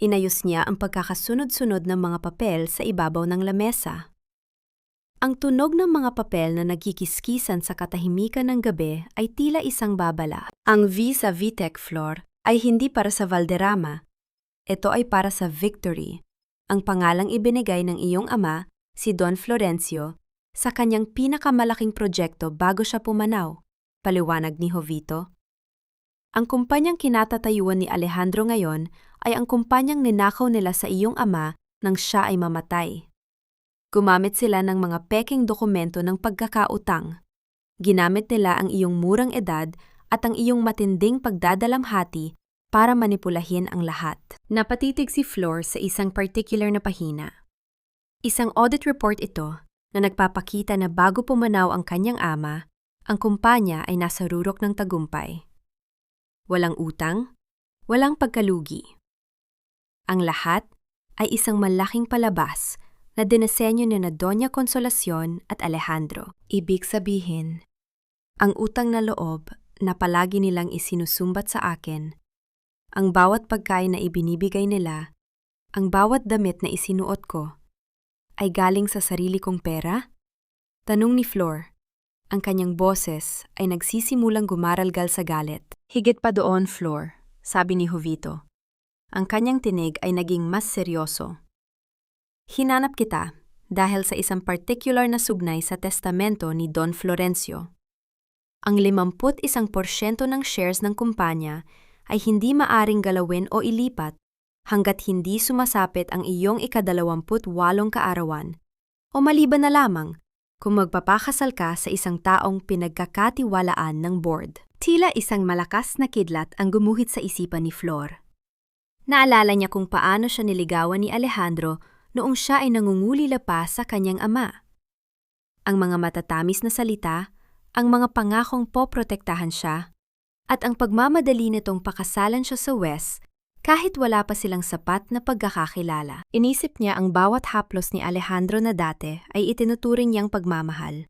A: Inayos niya ang pagkakasunod-sunod ng mga papel sa ibabaw ng lamesa. Ang tunog ng mga papel na nagkikiskisan sa katahimikan ng gabi ay tila isang babala. Ang V sa VTEC Flor ay hindi para sa Valderrama. Ito ay para sa Victory, ang pangalang ibinigay ng iyong ama, si Don Florencio, sa kanyang pinakamalaking proyekto bago siya pumanaw, paliwanag ni Jovito. Ang kumpanyang kinatatayuan ni Alejandro ngayon ay ang kumpanyang ninakaw nila sa iyong ama nang siya ay mamatay. Gumamit sila ng mga peking dokumento ng pagkakautang. Ginamit nila ang iyong murang edad at ang iyong matinding pagdadalamhati para manipulahin ang lahat. Napatitig si Flor sa isang particular na pahina. Isang audit report ito na nagpapakita na bago pumanaw ang kanyang ama, ang kumpanya ay nasa rurok ng tagumpay. Walang utang, walang pagkalugi. Ang lahat ay isang malaking palabas na dinasenyo ni na Doña Consolacion at Alejandro. Ibig sabihin, ang utang na loob na palagi nilang isinusumbat sa akin, ang bawat pagkain na ibinibigay nila, ang bawat damit na isinuot ko, ay galing sa sarili kong pera? Tanong ni Flor. Ang kanyang boses ay nagsisimulang gumaralgal sa galit. Higit pa doon, Flor, sabi ni Jovito. Ang kanyang tinig ay naging mas seryoso. Hinanap kita dahil sa isang particular na sugnay sa testamento ni Don Florencio. Ang 51% ng shares ng kumpanya ay hindi maaring galawin o ilipat hanggat hindi sumasapit ang iyong ika-28 kaarawan o maliban na lamang kung magpapakasal ka sa isang taong pinagkakatiwalaan ng board. Tila isang malakas na kidlat ang gumuhit sa isipan ni Flor. Naalala niya kung paano siya niligawan ni Alejandro noong siya ay nangungulila pa sa kanyang ama. Ang mga matatamis na salita, ang mga pangakong poprotektahan siya, at ang pagmamadali nitong pakasalan siya sa West kahit wala pa silang sapat na pagkakakilala. Inisip niya ang bawat haplos ni Alejandro na dati ay itinuturing niyang pagmamahal.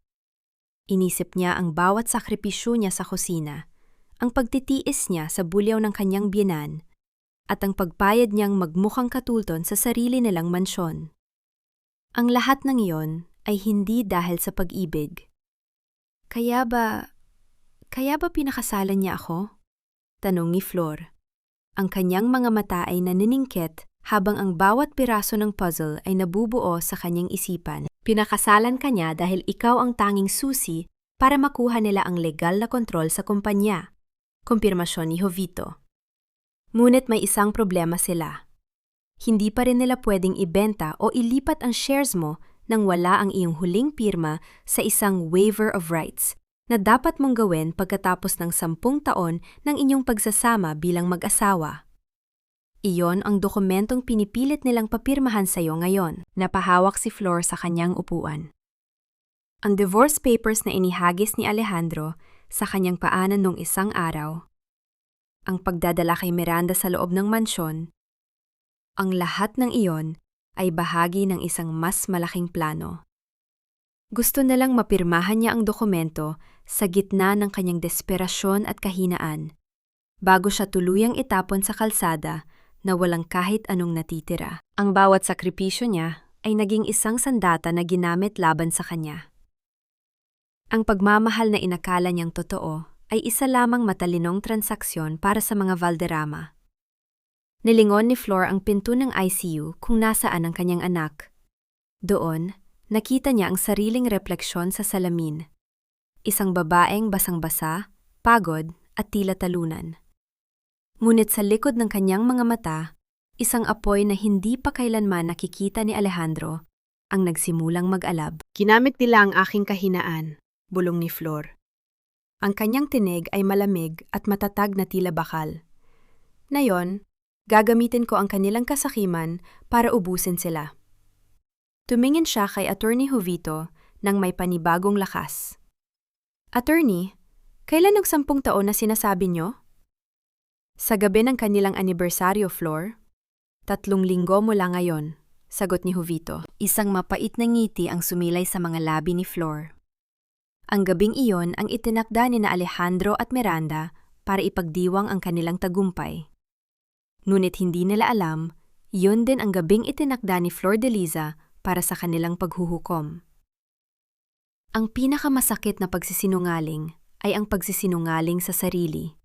A: Inisip niya ang bawat sakripisyo niya sa kusina, ang pagtitiis niya sa bulyaw ng kanyang biyenan, at ang pagpayad niyang magmukhang katulton sa sarili nilang mansyon. Ang lahat ng iyon ay hindi dahil sa pag-ibig. Kaya ba pinakasalan niya ako? Tanong ni Flor. Ang kanyang mga mata ay naniningkit habang ang bawat piraso ng puzzle ay nabubuo sa kanyang isipan. Pinakasalan ka niya dahil ikaw ang tanging susi para makuha nila ang legal na kontrol sa kumpanya. Kumpirmasyon ni Jovito. Ngunit may isang problema sila. Hindi pa rin nila pwedeng ibenta o ilipat ang shares mo nang wala ang iyong huling pirma sa isang waiver of rights na dapat mong gawin pagkatapos ng 10 taon ng inyong pagsasama bilang mag-asawa. Iyon ang dokumentong pinipilit nilang papirmahan sa iyo ngayon. Napahawak si Flor sa kanyang upuan. Ang divorce papers na inihagis ni Alejandro sa kanyang paanan nung isang araw. Ang pagdadala kay Miranda sa loob ng mansyon Ang lahat ng iyon ay bahagi ng isang mas malaking plano. Gusto nilang mapirmahan niya ang dokumento sa gitna ng kanyang desperasyon at kahinaan, bago siya tuluyang itapon sa kalsada na walang kahit anong natitira. Ang bawat sakripisyo niya ay naging isang sandata na ginamit laban sa kanya. Ang pagmamahal na inakala niyang totoo ay isa lamang matalinong transaksyon para sa mga Valderrama. Nilingon ni Flor ang pinto ng ICU kung nasaan ang kanyang anak. Doon, nakita niya ang sariling refleksyon sa salamin. Isang babaeng basang-basa, pagod at tila talunan. Ngunit sa likod ng kanyang mga mata, isang apoy na hindi pa kailanman nakikita ni Alejandro ang nagsimulang mag-alab.
B: Ginamit nila ang aking kahinaan, bulong ni Flor. Ang kanyang tinig ay malamig at matatag na tila bakal. Ngayon, gagamitin ko ang kanilang kasakiman para ubusin sila. Tumingin siya kay Attorney Jovito nang may panibagong lakas. Attorney, kailan ang 10 taon na sinasabi niyo? Sa gabi ng kanilang anibersaryo, Flor. 3 linggo mula ngayon, sagot ni Jovito.
A: Isang mapait na ngiti ang sumilay sa mga labi ni Flor. Ang gabing iyon ang itinakda ni na Alejandro at Miranda para ipagdiwang ang kanilang tagumpay. Ngunit hindi nila alam, yun din ang gabing itinakda ni Flordeliza para sa kanilang paghuhukom. Ang pinakamasakit na pagsisinungaling ay ang pagsisinungaling sa sarili.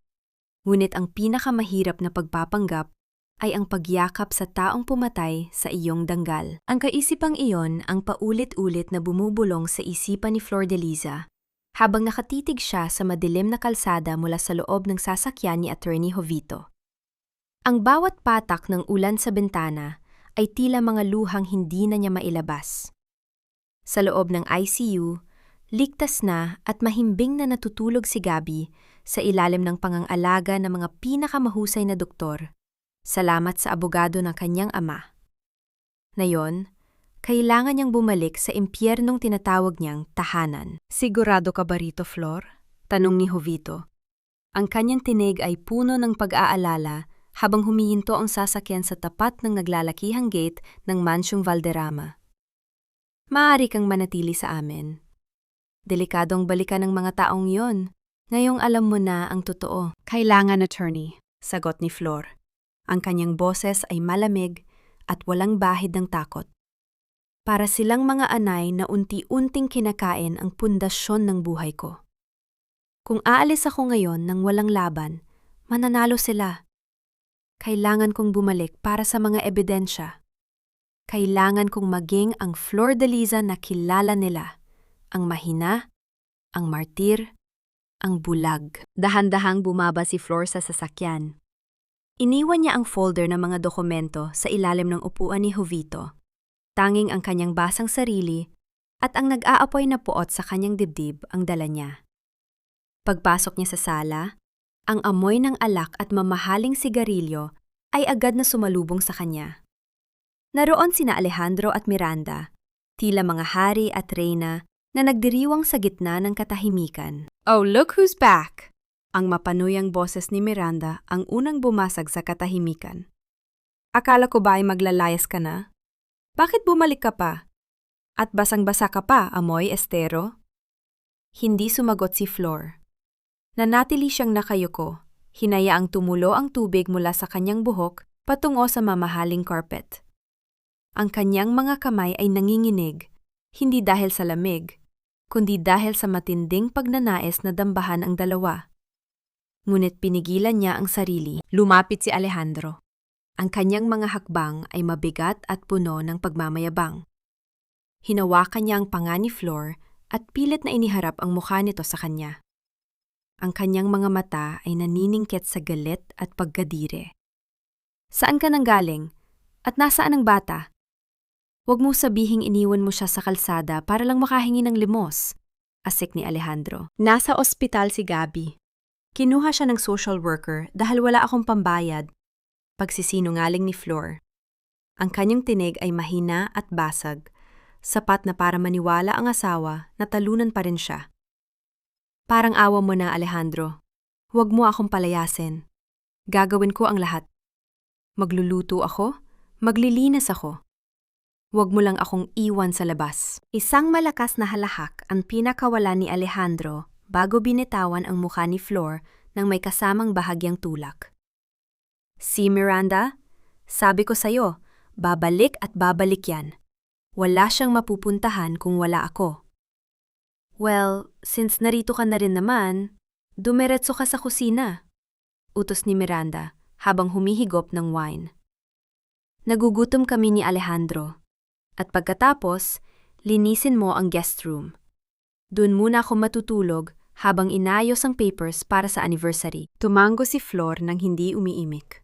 A: Ngunit ang pinakamahirap na pagpapanggap ay ang pagyakap sa taong pumatay sa iyong danggal. Ang kaisipang iyon ang paulit-ulit na bumubulong sa isipan ni Flordeliza habang nakatitig siya sa madilim na kalsada mula sa loob ng sasakyan ni Attorney Jovito. Ang bawat patak ng ulan sa bintana ay tila mga luhang hindi na niya mailabas. Sa loob ng ICU, ligtas na at mahimbing na natutulog si Gabby sa ilalim ng pangangalaga ng mga pinakamahusay na doktor, salamat sa abogado ng kanyang ama. Ngayon, kailangan niyang bumalik sa impyernong tinatawag niyang tahanan.
B: Sigurado ka ba rito, Flor?
A: Tanong ni Jovito. Ang kanyang tinig ay puno ng pag-aalala habang humihinto ang sasakyan sa tapat ng naglalakihang gate ng Mansyong Valderrama. Maaari kang manatili sa amin. Delikadong balikan ng mga taong yon. Ngayong alam mo na ang totoo.
B: Kailangan, Attorney, sagot ni Flor. Ang kanyang boses ay malamig at walang bahid ng takot. Para silang mga anay na unti-unting kinakain ang pundasyon ng buhay ko. Kung aalis ako ngayon nang walang laban, mananalo sila. Kailangan kong bumalik para sa mga ebidensya. Kailangan kong maging ang Flordeliza na kilala nila. Ang mahina, ang martir, ang bulag. Dahan-dahang bumaba si Flor sa sasakyan. Iniwan niya ang folder ng mga dokumento sa ilalim ng upuan ni Jovito. Tanging ang kanyang basang sarili at ang nag-aapoy na puot sa kanyang dibdib ang dala niya. Pagpasok niya sa sala, ang amoy ng alak at mamahaling sigarilyo ay agad na sumalubong sa kanya. Naroon sina Alejandro at Miranda, tila mga hari at reyna na nagdiriwang sa gitna ng katahimikan. Oh, look who's back! Ang mapanuyang boses ni Miranda ang unang bumasag sa katahimikan. Akala ko ba ay maglalayas ka na? Bakit bumalik ka pa? At basang-basa ka pa, amoy estero?
A: Hindi sumagot si Flor.
B: Nanatili siyang nakayuko, hinayaang tumulo ang tubig mula sa kanyang buhok patungo sa mamahaling carpet. Ang kanyang mga kamay ay nanginginig, hindi dahil sa lamig, kundi dahil sa matinding pagnanais na dambahan ang dalawa. Ngunit pinigilan niya ang sarili. Lumapit si Alejandro. Ang kanyang mga hakbang ay mabigat at puno ng pagmamayabang. Hinawakan niya ang panga ni Flor at pilit na iniharap ang mukha nito sa kanya. Ang kanyang mga mata ay naniningkit sa galit at pagkadire. Saan ka nanggaling? At nasaan ang bata? Huwag mo sabihing iniwan mo siya sa kalsada para lang makahingi ng limos, asik ni Alejandro. Nasa ospital si Gabby. Kinuha siya ng social worker dahil wala akong pambayad. Pagsisinungaling ni Flor. Ang kanyang tinig ay mahina at basag, sapat na para maniwala ang asawa na talunan pa rin siya. Parang awa mo na, Alejandro. Huwag mo akong palayasin. Gagawin ko ang lahat. Magluluto ako,
A: Maglilinis ako. Huwag mo lang akong iwan sa labas. Isang malakas na halahak ang pinakawala ni Alejandro bago binitawan ang mukha ni Flor nang may kasamang bahagyang tulak. Si Miranda, sabi ko sa'yo, babalik at babalik yan. Wala siyang mapupuntahan kung wala ako. Well, since narito ka na rin naman, dumiretso ka sa kusina, utos ni Miranda habang humihigop ng wine. Nagugutom kami ni Alejandro. At pagkatapos, linisin mo ang guest room. Doon muna ako matutulog habang inayos ang papers para sa anniversary. Tumango si Flor nang hindi umiimik.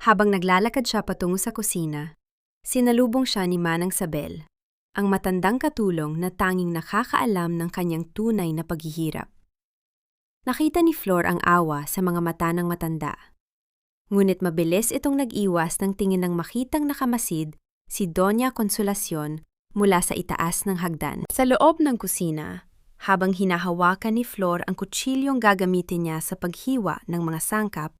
A: Habang naglalakad siya patungo sa kusina, sinalubong siya ni Manang Sabel, ang matandang katulong na tanging nakakaalam ng kanyang tunay na paghihirap. Nakita ni Flor ang awa sa mga mata ng matanda. Ngunit mabilis itong nag-iwas ng tingin ng makitang nakamasid si Doña Consolacion mula sa itaas ng hagdan. Sa loob ng kusina, habang hinahawakan ni Flor ang kutsilyong gagamitin niya sa paghiwa ng mga sangkap,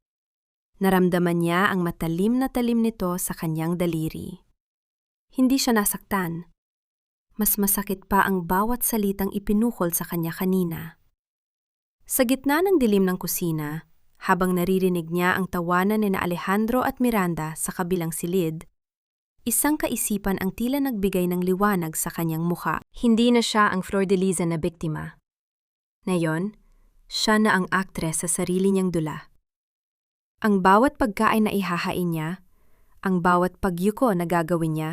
A: naramdaman niya ang matalim na talim nito sa kanyang daliri. Hindi siya nasaktan. Mas masakit pa ang bawat salitang ipinukol sa kanya kanina. Sa gitna ng dilim ng kusina, habang naririnig niya ang tawanan ni Alejandro at Miranda sa kabilang silid, isang kaisipan ang tila nagbigay ng liwanag sa kanyang mukha. Hindi na siya ang Flordeliza na biktima. Ngayon, siya na ang aktres sa sarili niyang dula. Ang bawat pagkain na ihahain niya, ang bawat pagyuko na gagawin niya,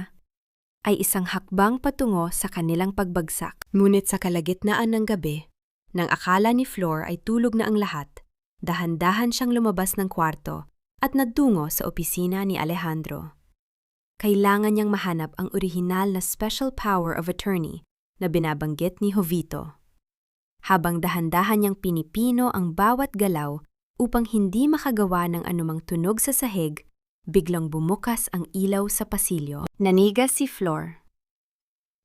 A: ay isang hakbang patungo sa kanilang pagbagsak. Ngunit sa kalagitnaan ng gabi, nang akala ni Flor ay tulog na ang lahat, dahan-dahan siyang lumabas ng kwarto at nadungo sa opisina ni Alejandro. Kailangan niyang mahanap ang orihinal na special power of attorney na binabanggit ni Jovito. Habang dahan-dahan niyang pinipino ang bawat galaw upang hindi makagawa ng anumang tunog sa sahig, biglang bumukas ang ilaw sa pasilyo. Nanigas si Flor.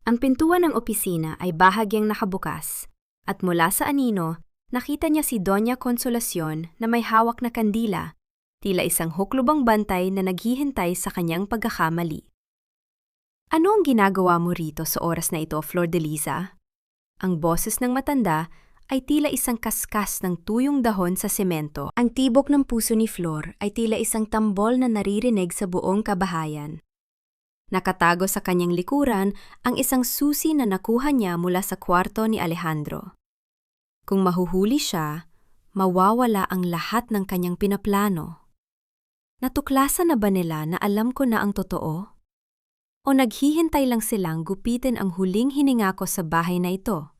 A: Ang pintuan ng opisina ay bahagyang nakabukas at mula sa anino, nakita niya si Doña Consolacion na may hawak na kandila, tila isang huklubang bantay na naghihintay sa kanyang pagkakamali. Ano ang ginagawa mo rito sa oras na ito, Flordeliza? Ang boses ng matanda ay tila isang kaskas ng tuyong dahon sa semento. Ang tibok ng puso ni Flor ay tila isang tambol na naririnig sa buong kabahayan. Nakatago sa kanyang likuran ang isang susi na nakuha niya mula sa kwarto ni Alejandro. Kung mahuhuli siya, mawawala ang lahat ng kanyang pinaplano. Natuklasan na ba nila na alam ko na ang totoo? O naghihintay lang silang gupitin ang huling hininga ko sa bahay na ito?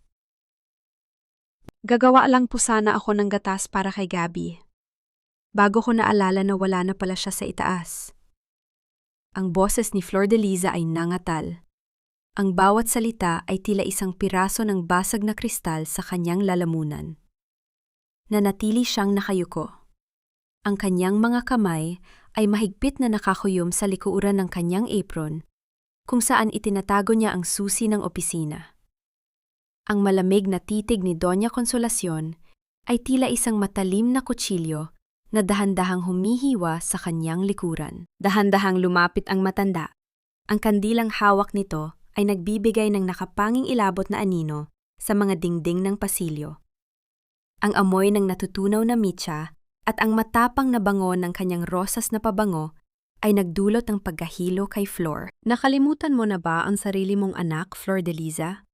B: Gagawa lang po sana ako ng gatas para kay Gabby. Bago ko naalala na wala na pala siya sa itaas.
A: Ang boses ni Flordeliza ay nangatal. Ang bawat salita ay tila isang piraso ng basag na kristal sa kanyang lalamunan. Nanatili siyang nakayuko. Ang kanyang mga kamay ay mahigpit na nakakuyom sa likuran ng kanyang apron, kung saan itinatago niya ang susi ng opisina. Ang malamig na titig ni Doña Consolacion ay tila isang matalim na kutsilyo na dahan-dahang humihiwa sa kanyang likuran. Dahan-dahang lumapit ang matanda. Ang kandilang hawak nito ay nagbibigay ng nakapanging ilabot na anino sa mga dingding ng pasilyo. Ang amoy ng natutunaw na mitsa at ang matapang na bango ng kanyang rosas na pabango ay nagdulot ng pagkahilo kay Flor.
B: Nakalimutan mo na ba ang sarili mong anak, Flordeliza?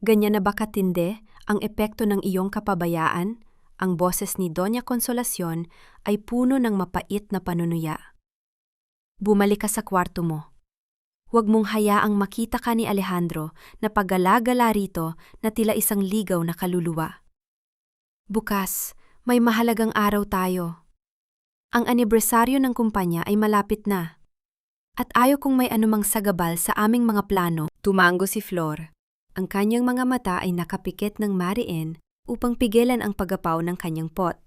A: Ganyan na ba katindi ang epekto ng iyong kapabayaan? Ang boses ni Doña Consolacion ay puno ng mapait na panunuya. Bumalik ka sa kwarto mo. Huwag mong hayaang makita ka ni Alejandro na paggala-gala rito na tila isang ligaw na kaluluwa. Bukas, may mahalagang araw tayo. Ang anibersaryo ng kumpanya ay malapit na. At ayaw kong may anumang sagabal sa aming mga plano. Tumango si Flor. Ang kanyang mga mata ay nakapikit ng mariin upang pigilan ang pagapaw ng kanyang pot.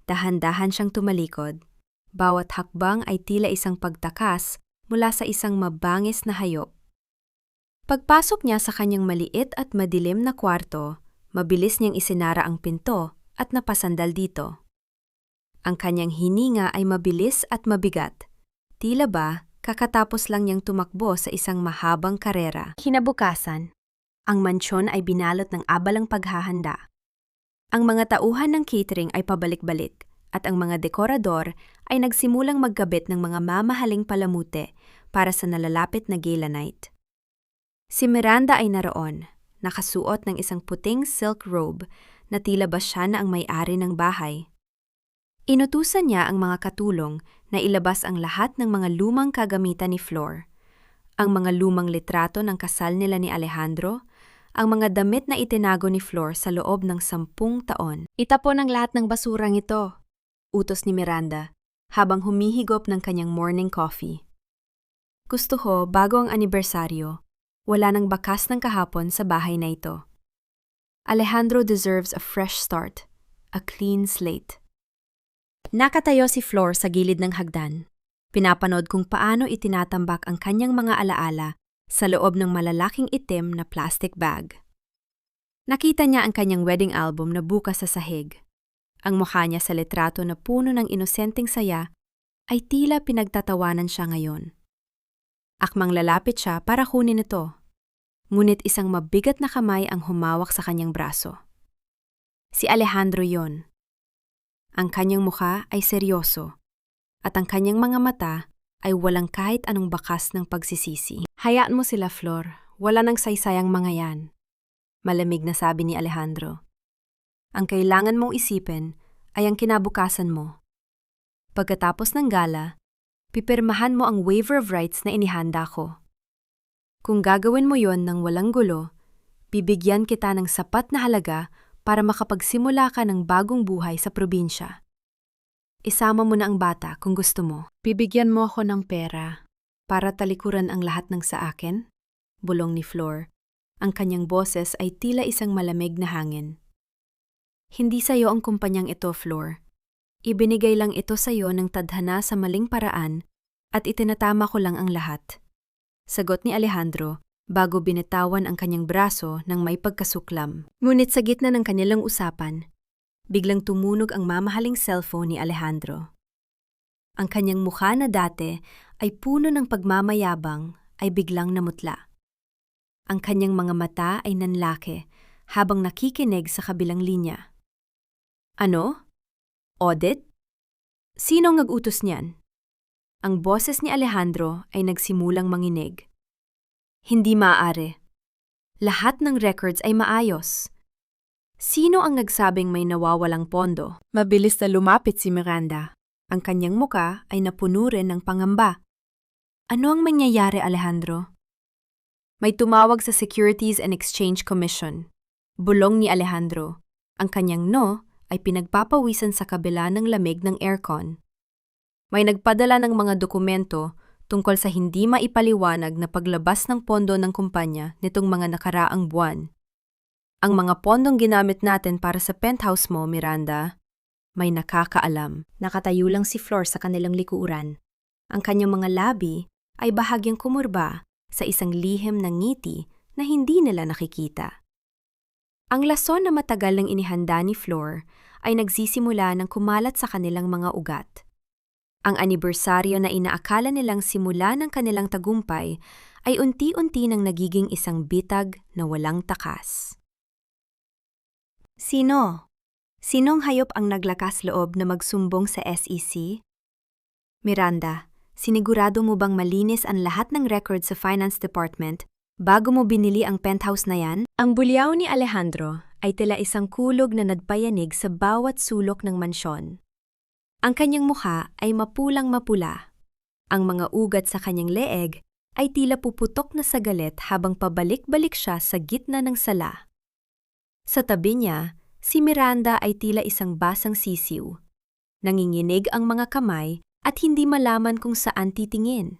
A: Dahan-dahan siyang tumalikod. Bawat hakbang ay tila isang pagtakas mula sa isang mabangis na hayop. Pagpasok niya sa kanyang maliit at madilim na kwarto, mabilis niyang isinara ang pinto at napasandal dito. Ang kanyang hininga ay mabilis at mabigat, Tila ba, kakatapos lang niyang tumakbo sa isang mahabang karera. Kinabukasan, ang mansyon ay binalot ng abalang paghahanda. Ang mga tauhan ng catering ay pabalik-balik at ang mga dekorador ay nagsimulang magkabit ng mga mamahaling palamute para sa nalalapit na gala night. Si Miranda ay naroon, nakasuot ng isang puting silk robe na tila ba siya na ang may-ari ng bahay. Inutusan niya ang mga katulong na ilabas ang lahat ng mga lumang kagamitan ni Flor, ang mga lumang litrato ng kasal nila ni Alejandro, ang mga damit na itinago ni Flor sa loob ng 10 taon. Itapon ang lahat ng basurang ito, utos ni Miranda, habang humihigop ng kanyang morning coffee. Gusto ko, bago ang anibersaryo, wala nang bakas ng kahapon sa bahay na ito. Alejandro deserves a fresh start, a clean slate. Nakatayo si Flor sa gilid ng hagdan. Pinapanood kung paano itinatambak ang kanyang mga alaala sa loob ng malalaking itim na plastic bag. Nakita niya ang kanyang wedding album na bukas sa sahig. Ang mukha niya sa litrato na puno ng inosenteng saya ay tila pinagtatawanan siya ngayon. Akmang lalapit siya para kunin ito, ngunit isang mabigat na kamay ang humawak sa kanyang braso. Si Alejandro yon. Ang kanyang mukha ay seryoso, at ang kanyang mga mata ay walang kahit anong bakas ng pagsisisi. Hayaan mo sila, Flor. Wala nang saysayang mga yan. Malamig na sabi ni Alejandro. Ang kailangan mong isipin ay ang kinabukasan mo. Pagkatapos ng gala, pipirmahan mo ang waiver of rights na inihanda ko. Kung gagawin mo yon ng walang gulo, bibigyan kita ng sapat na halaga para makapagsimula ka ng bagong buhay sa probinsya. Isama mo na ang bata kung gusto mo. Bibigyan mo ako ng pera para talikuran ang lahat ng sa akin? Bulong ni Flor. Ang kanyang boses ay tila isang malamig na hangin. Hindi sa'yo ang kumpanyang ito, Flor. Ibinigay lang ito sa'yo ng tadhana sa maling paraan at itinatama ko lang ang lahat. Sagot ni Alejandro bago binitawan ang kanyang braso ng may pagkasuklam. Ngunit sa gitna ng kanilang usapan, biglang tumunog ang mamahaling cellphone ni Alejandro. Ang kanyang mukha na dati ay puno ng pagmamayabang ay biglang namutla. Ang kanyang mga mata ay nanlaki habang nakikinig sa kabilang linya. Ano? Audit? Sinong nag-utos niyan? Ang boses ni Alejandro ay nagsimulang manginig. Hindi maaari. Lahat ng records ay maayos. Sino ang nagsabing may nawawalang pondo? Mabilis na lumapit si Miranda. Ang kanyang muka ay napuno rin ng pangamba. Ano ang mangyayari, Alejandro? May tumawag sa Securities and Exchange Commission. Bulong ni Alejandro. Ang kanyang no ay pinagpapawisan sa kabila ng lamig ng aircon. May nagpadala ng mga dokumento tungkol sa hindi maipaliwanag na paglabas ng pondo ng kumpanya nitong mga nakaraang buwan. Ang mga pondong ginamit natin para sa penthouse mo, Miranda, may nakakaalam. Nakatayo lang si Flor sa kanilang likuran. Ang kanyang mga labi ay bahagyang kumurba sa isang lihim ng ngiti na hindi nila nakikita. Ang lason na matagal nang inihanda ni Flor ay nagsisimula ng kumalat sa kanilang mga ugat. Ang anibersaryo na inaakala nilang simula ng kanilang tagumpay ay unti-unti nang nagiging isang bitag na walang takas. Sino? Sinong hayop ang naglakas loob na magsumbong sa SEC? Miranda, sinigurado mo bang malinis ang lahat ng records sa Finance Department bago mo binili ang penthouse na yan? Ang bulyaw ni Alejandro ay tila isang kulog na nagpayanig sa bawat sulok ng mansyon. Ang kanyang mukha ay mapulang-mapula. Ang mga ugat sa kanyang leeg ay tila puputok na sa galit habang pabalik-balik siya sa gitna ng sala. Sa tabi niya, si Miranda ay tila isang basang sisiw. Nanginginig ang mga kamay at hindi malaman kung saan titingin.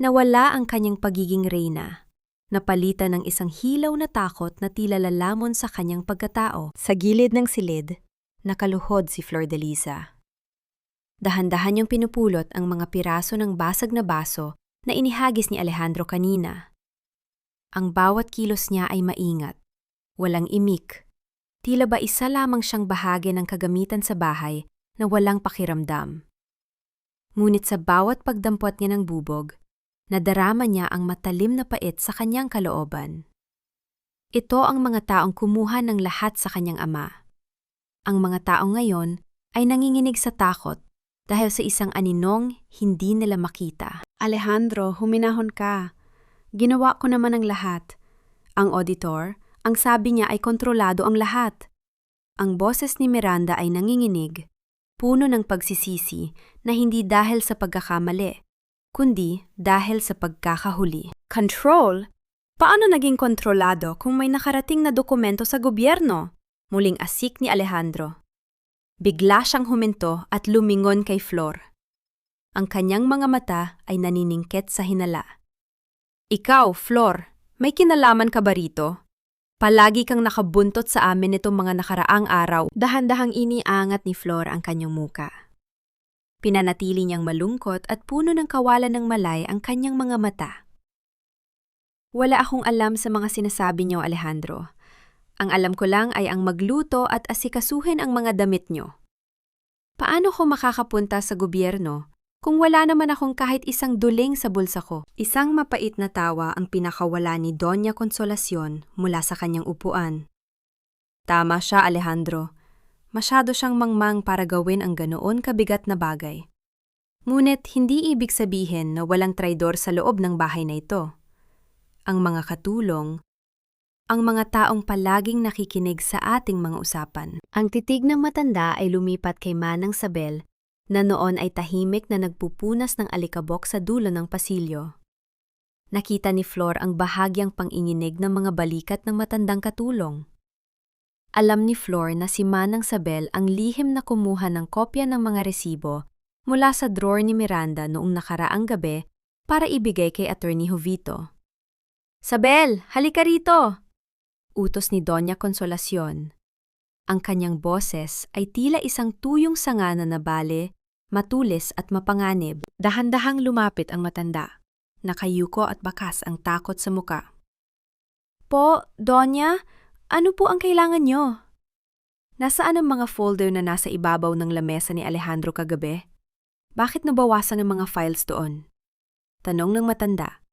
A: Nawala ang kanyang pagiging reyna. Napalitan ng isang hilaw na takot na tila lalamon sa kanyang pagkatao. Sa gilid ng silid, nakaluhod si Flordeliza. Dahan-dahan niyang pinupulot ang mga piraso ng basag na baso na inihagis ni Alejandro kanina. Ang bawat kilos niya ay maingat, walang imik. Tila ba isa lamang siyang bahagi ng kagamitan sa bahay na walang pakiramdam. Ngunit sa bawat pagdampot niya ng bubog, nadarama niya ang matalim na pait sa kanyang kalooban. Ito ang mga taong kumuha ng lahat sa kanyang ama. Ang mga taong ngayon ay nanginginig sa takot dahil sa isang aninong hindi nila makita.
B: Alejandro, huminahon ka. Ginawa ko naman ang lahat. Ang auditor, ang sabi niya ay kontrolado ang lahat.
A: Ang boses ni Miranda ay nanginginig, puno ng pagsisisi na hindi dahil sa pagkakamali, kundi dahil sa pagkakahuli.
B: Control? Paano naging kontrolado kung may nakarating na dokumento sa gobyerno?
A: Muling asik ni Alejandro. Bigla siyang huminto at lumingon kay Flor. Ang kanyang mga mata ay naniningkit sa hinala. Ikaw, Flor, may kinalaman ka ba rito? Palagi kang nakabuntot sa amin nitong mga nakaraang araw.
B: Dahan-dahang iniangat ni Flor ang kanyang muka.
A: Pinanatili niyang malungkot at puno ng kawalan ng malay ang kanyang mga mata. Wala akong alam sa mga sinasabi niyo, Alejandro. Ang alam ko lang ay ang magluto at asikasuhin ang mga damit niyo. Paano ko makakapunta sa gobyerno kung wala naman akong kahit isang duling sa bulsa ko? Isang mapait na tawa ang pinakawala ni Doña Consolacion mula sa kanyang upuan. Tama siya, Alejandro. Masyado siyang mangmang para gawin ang ganoon kabigat na bagay. Ngunit hindi ibig sabihin na walang traidor sa loob ng bahay na ito. Ang mga katulong, ang mga taong palaging nakikinig sa ating mga usapan. Ang titig ng matanda ay lumipat kay Manang Sabel, na noon ay tahimik na nagpupunas ng alikabok sa dulo ng pasilyo. Nakita ni Flor ang bahagyang panginginig ng mga balikat ng matandang katulong. Alam ni Flor na si Manang Sabel ang lihim na kumuha ng kopya ng mga resibo mula sa drawer ni Miranda noong nakaraang gabi para ibigay kay Attorney Jovito. Sabel, halika rito! Utos ni Doña Consolacion. Ang kanyang boses ay tila isang tuyong sanga na nabale, matulis at mapanganib. Dahan-dahang lumapit ang matanda. Nakayuko at bakas ang takot sa muka. Po, Doña, ano po ang kailangan nyo? Nasaan ang mga folder na nasa ibabaw ng lamesa ni Alejandro kagabi? Bakit nabawasan ang mga files doon? Tanong ng matanda,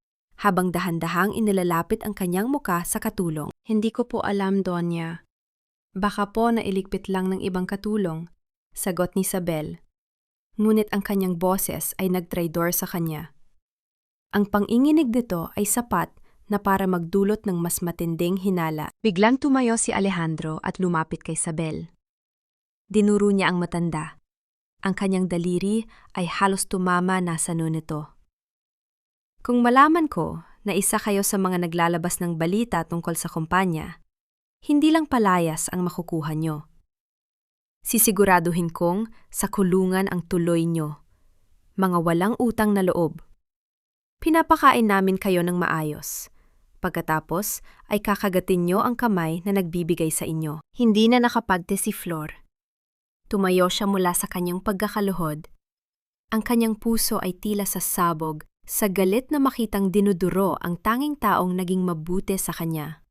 A: habang dahan-dahang inilalapit ang kanyang muka sa katulong.
B: Hindi ko po alam, Doña.
A: Baka po nailigpit lang ng ibang katulong, sagot ni Sabel. Ngunit ang kanyang boses ay nagtraidor sa kanya. Ang panginginig nito ay sapat na para magdulot ng mas matinding hinala. Biglang tumayo si Alejandro at lumapit kay Sabel. Dinuro niya ang matanda. Ang kanyang daliri ay halos tumama na sa noo nito. Kung malaman ko na isa kayo sa mga naglalabas ng balita tungkol sa kumpanya, hindi lang palayas ang makukuha nyo. Sisiguraduhin kong sa kulungan ang tuloy nyo. Mga walang utang na loob. Pinapakain namin kayo ng maayos. Pagkatapos ay kakagatin nyo ang kamay na nagbibigay sa inyo. Hindi na nakapagte si Flor. Tumayo siya mula sa kanyang pagkakaluhod. Ang kanyang puso ay tila sasabog sa galit na makitang dinuduro ang tanging taong naging mabuti sa kanya.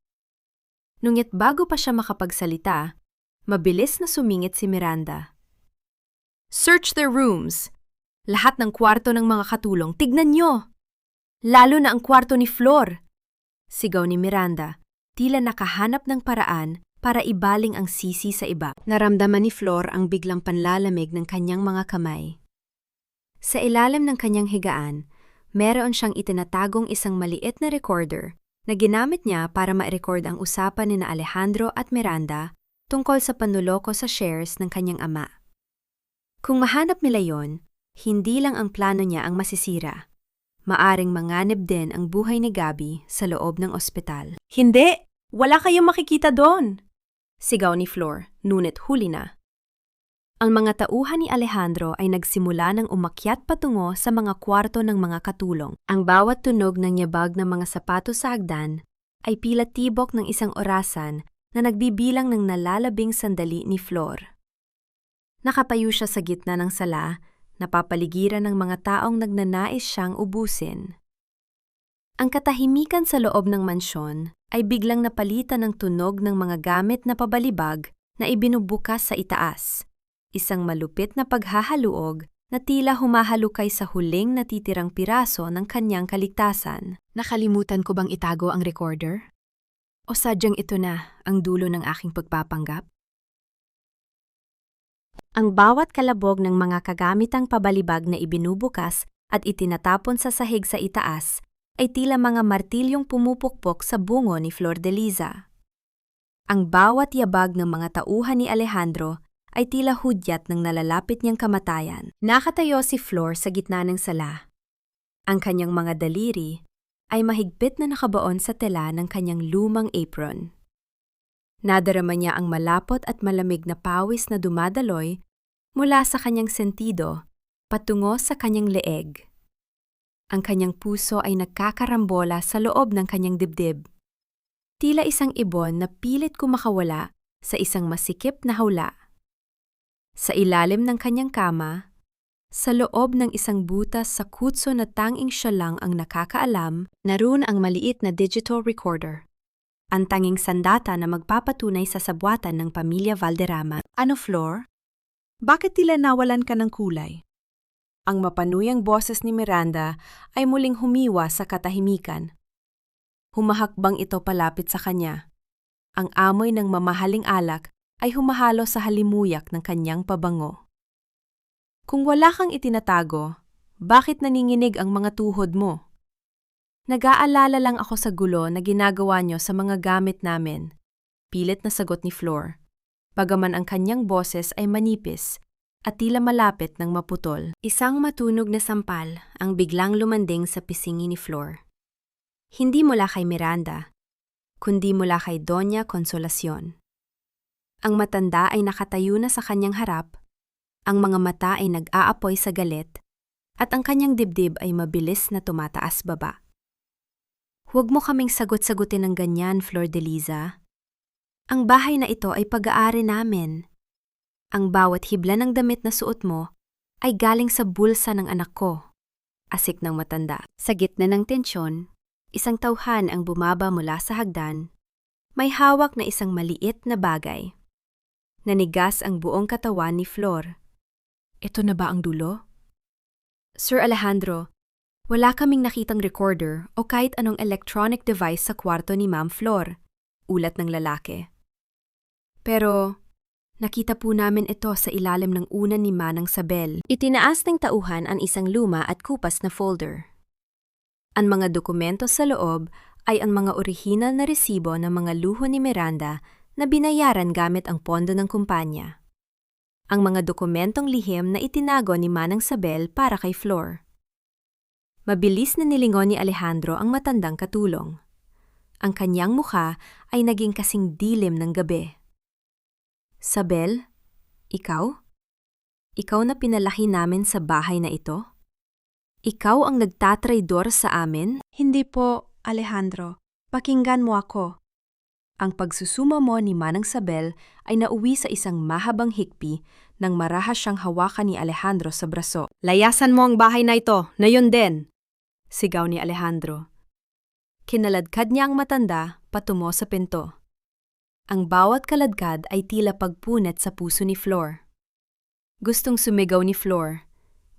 A: Ngunit bago pa siya makapagsalita, mabilis na sumingit si Miranda. Search their rooms! Lahat ng kwarto ng mga katulong, tignan nyo! Lalo na ang kwarto ni Flor! Sigaw ni Miranda, tila nakahanap ng paraan para ibaling ang sisi sa iba. Naramdaman ni Flor ang biglang panlalamig ng kanyang mga kamay. Sa ilalim ng kanyang higaan, meron siyang itinatagong isang maliit na recorder na ginamit niya para ma-record ang usapan ni Alejandro at Miranda tungkol sa panloloko sa shares ng kanyang ama. Kung mahanap nila yon, hindi lang ang plano niya ang masisira. Maaring manganib din ang buhay ni Gabby sa loob ng ospital.
B: Hindi! Wala kayong makikita doon!
A: Sigaw ni Flor, ngunit huli na. Ang mga tauhan ni Alejandro ay nagsimula ng umakyat patungo sa mga kwarto ng mga katulong. Ang bawat tunog ng nyabag ng mga sapatos sa hagdan ay pilatibok ng isang orasan na nagbibilang ng nalalabing sandali ni Flor. Nakapayo siya sa gitna ng sala, napapaligiran ng mga taong nagnanais siyang ubusin. Ang katahimikan sa loob ng mansyon ay biglang napalitan ng tunog ng mga gamit na pabalibag na ibinubukas sa itaas. Isang malupit na paghahaluog na tila humahalukay sa huling natitirang piraso ng kanyang kaligtasan. Nakalimutan ko bang itago ang recorder? O sadyang ito na ang dulo ng aking pagpapanggap?
C: Ang bawat kalabog ng mga kagamitang pabalibag na ibinubukas at itinatapon sa sahig sa itaas ay tila mga martilyong pumupukpok sa bungo ni Flordeliza. Ang bawat yabag ng mga tauhan ni Alejandro ay tila hudyat ng nalalapit niyang kamatayan. Nakatayo si Flor sa gitna ng sala. Ang kanyang mga daliri ay mahigpit na nakabaon sa tela ng kanyang lumang apron. Nadarama niya ang malapot at malamig na pawis na dumadaloy mula sa kanyang sentido patungo sa kanyang leeg. Ang kanyang puso ay nagkakarambola sa loob ng kanyang dibdib. Tila isang ibon na pilit kumakawala sa isang masikip na hawla. Sa ilalim ng kanyang kama, sa loob ng isang butas sa kutso na tanging siya lang ang nakakaalam, naroon ang maliit na digital recorder. Ang tanging sandata na magpapatunay sa sabwatan ng pamilya Valderrama.
B: Ano, Flor? Bakit tila nawalan ka ng kulay? Ang mapanuyang boses ni Miranda ay muling humiwa sa katahimikan. Humahakbang ito palapit sa kanya. Ang amoy ng mamahaling alak ay humahalo sa halimuyak ng kanyang pabango. Kung wala kang itinatago, bakit naninginig ang mga tuhod mo? Nag-aalala lang ako sa gulo na ginagawa niyo sa mga gamit namin. Pilit na sagot ni Flor. Bagaman ang kanyang boses ay manipis at tila malapit ng maputol.
C: Isang matunog na sampal ang biglang lumanding sa pisngi ni Flor. Hindi mula kay Miranda, kundi mula kay Doña Consolacion. Ang matanda ay nakatayo na sa kanyang harap, ang mga mata ay nag-aapoy sa galit, at ang kanyang dibdib ay mabilis na tumataas baba. Huwag mo kaming sagot-sagutin ng ganyan, Flordeliza. Ang bahay na ito ay pag-aari namin. Ang bawat hibla ng damit na suot mo ay galing sa bulsa ng anak ko. Asik ng matanda. Sa gitna ng tensyon, isang tauhan ang bumaba mula sa hagdan. May hawak na isang maliit na bagay. Nanigas ang buong katawan ni Flor.
A: Ito na ba ang dulo? Sir Alejandro, wala kaming nakitang recorder o kahit anong electronic device sa kwarto ni Ma'am Flor, ulat ng lalaki. Pero nakita po namin ito sa ilalim ng unan ni Manang Sabel.
C: Itinaas ng tauhan ang isang luma at kupas na folder.
A: Ang mga dokumento sa loob ay ang mga orihinal na resibo ng mga luho ni Miranda na binayaran gamit ang pondo ng kumpanya. Ang mga dokumentong lihim na itinago ni Manang Sabel para kay Flor. Mabilis na nilingon ni Alejandro ang matandang katulong. Ang kanyang mukha ay naging kasing dilim ng gabi. Sabel, ikaw? Ikaw na pinalaki namin sa bahay na ito? Ikaw ang nagtatraidor sa amin?
B: Hindi po, Alejandro. Pakinggan mo ako.
A: Ang pagsusuma mo ni Manang Sabel ay nauwi sa isang mahabang hikpi nang marahas siyang hawakan ni Alejandro sa braso. Layasan mo ang bahay na ito, na yun din! Sigaw ni Alejandro. Kinaladkad niya ang matanda patungo sa pinto. Ang bawat kaladkad ay tila pagpunit sa puso ni Flor. Gustong sumigaw ni Flor.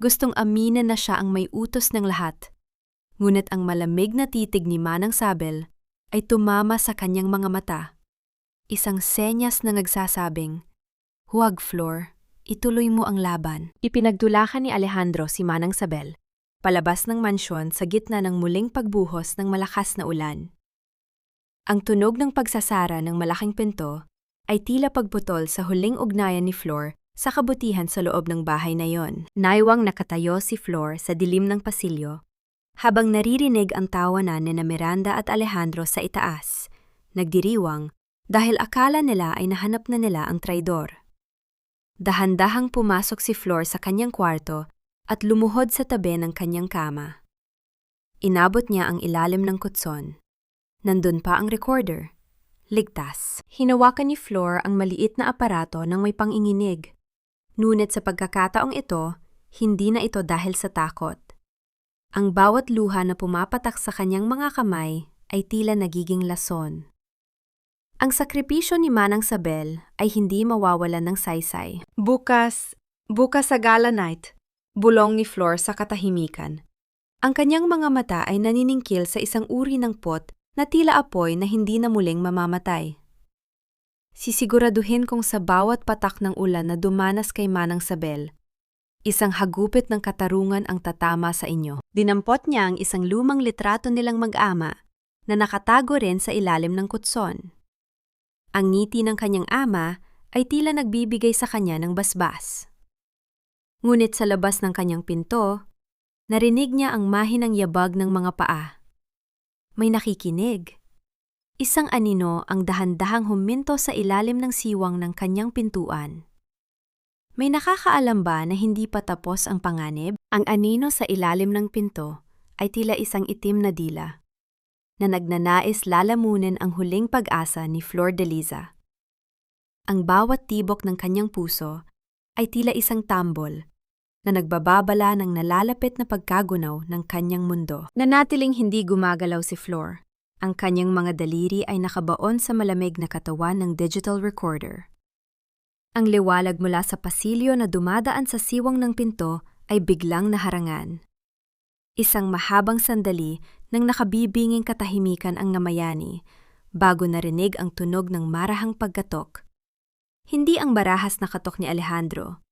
A: Gustong aminin na siya ang may utos ng lahat. Ngunit ang malamig na titig ni Manang Sabel ay tumama sa kanyang mga mata. Isang senyas na nagsasabing, "Huwag, Flor, ituloy mo ang laban." Ipinagdulakan ni Alejandro si Manang Sabel, palabas ng mansyon sa gitna ng muling pagbuhos ng malakas na ulan. Ang tunog ng pagsasara ng malaking pinto ay tila pagputol sa huling ugnayan ni Flor sa kabutihan sa loob ng bahay na yon.
C: Naiwang nakatayo si Flor sa dilim ng pasilyo, habang naririnig ang tawanan ni Miranda at Alejandro sa itaas, nagdiriwang dahil akala nila ay nahanap na nila ang traidor. Dahan-dahang pumasok si Flor sa kanyang kwarto at lumuhod sa tabi ng kanyang kama. Inabot niya ang ilalim ng kutson. Nandun pa ang recorder. Ligtas. Hinawakan ni Flor ang maliit na aparato ng may panginginig. Ngunit sa pagkakataong ito, hindi na ito dahil sa takot. Ang bawat luha na pumapatak sa kanyang mga kamay ay tila nagiging lason. Ang sakripisyo ni Manang Sabel ay hindi mawawalan ng saysay.
B: Bukas sa gala night,
A: Bulong ni Flor sa katahimikan. Ang kanyang mga mata ay naniningkil sa isang uri ng pot na tila apoy na hindi na muling mamamatay. Sisiguraduhin kong sa bawat patak ng ulan na dumanas kay Manang Sabel, isang hagupit ng katarungan ang tatama sa inyo. Dinampot niya ang isang lumang litrato nilang mag-ama na nakatago rin sa ilalim ng kutson. Ang ngiti ng kanyang ama ay tila nagbibigay sa kanya ng basbas. Ngunit sa labas ng kanyang pinto, narinig niya ang mahinang yabag ng mga paa. May nakikinig. Isang anino ang dahan-dahang huminto sa ilalim ng siwang ng kanyang pintuan. May nakakaalam ba na hindi pa tapos ang panganib? Ang anino sa ilalim ng pinto ay tila isang itim na dila na nagnanais lalamunin ang huling pag-asa ni Flor de Liza. Ang bawat tibok ng kanyang puso ay tila isang tambol na nagbababala ng nalalapit na pagkagunaw ng kanyang mundo. Nanatiling hindi gumagalaw si Flor. Ang kanyang mga daliri ay nakabaon sa malamig na katawan ng digital recorder. Ang liwalag mula sa pasilyo na dumadaan sa siwang ng pinto ay biglang naharangan. Isang mahabang sandali nang nakabibinging katahimikan ang namayani bago narinig ang tunog ng marahang pagkatok. Hindi ang barahas na katok ni Alejandro,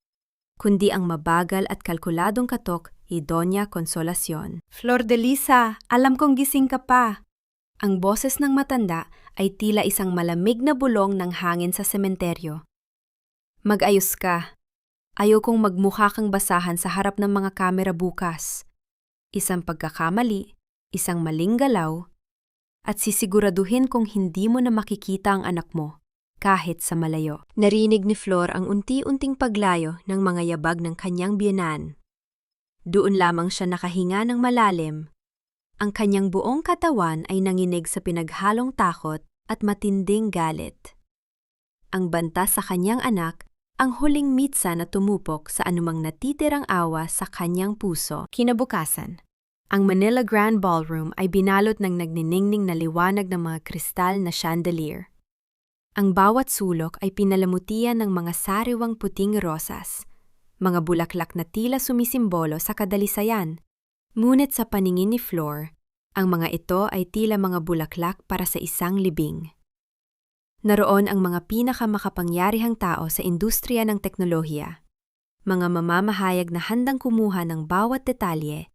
A: kundi ang mabagal at kalkuladong katok ni Doña Consolacion. Flor de Liza, alam kong gising ka pa. Ang boses ng matanda ay tila isang malamig na bulong ng hangin sa sementeryo. Mag-ayos ka. Ayaw kong magmukha kang basahan sa harap ng mga kamera bukas. Isang pagkakamali, isang maling galaw, at sisiguraduhin kong hindi mo na makikita ang anak mo, kahit sa malayo. Narinig ni Flor ang unti-unting paglayo ng mga yabag ng kanyang biyenan. Doon lamang siya nakahinga ng malalim. Ang kanyang buong katawan ay nanginig sa pinaghalong takot at matinding galit. Ang banta sa kanyang anak, ang huling mitsa na tumupok sa anumang natitirang awa sa kanyang puso. Kinabukasan, ang Manila Grand Ballroom ay binalot ng nagniningning na liwanag ng mga kristal na chandelier. Ang bawat sulok ay pinalamutian ng mga sariwang puting rosas, mga bulaklak na tila sumisimbolo sa kadalisayan. Ngunit sa paningin ni Flor, ang mga ito ay tila mga bulaklak para sa isang libing. Naroon ang mga pinakamakapangyarihang tao sa industriya ng teknolohiya, mga mamamahayag na handang kumuha ng bawat detalye,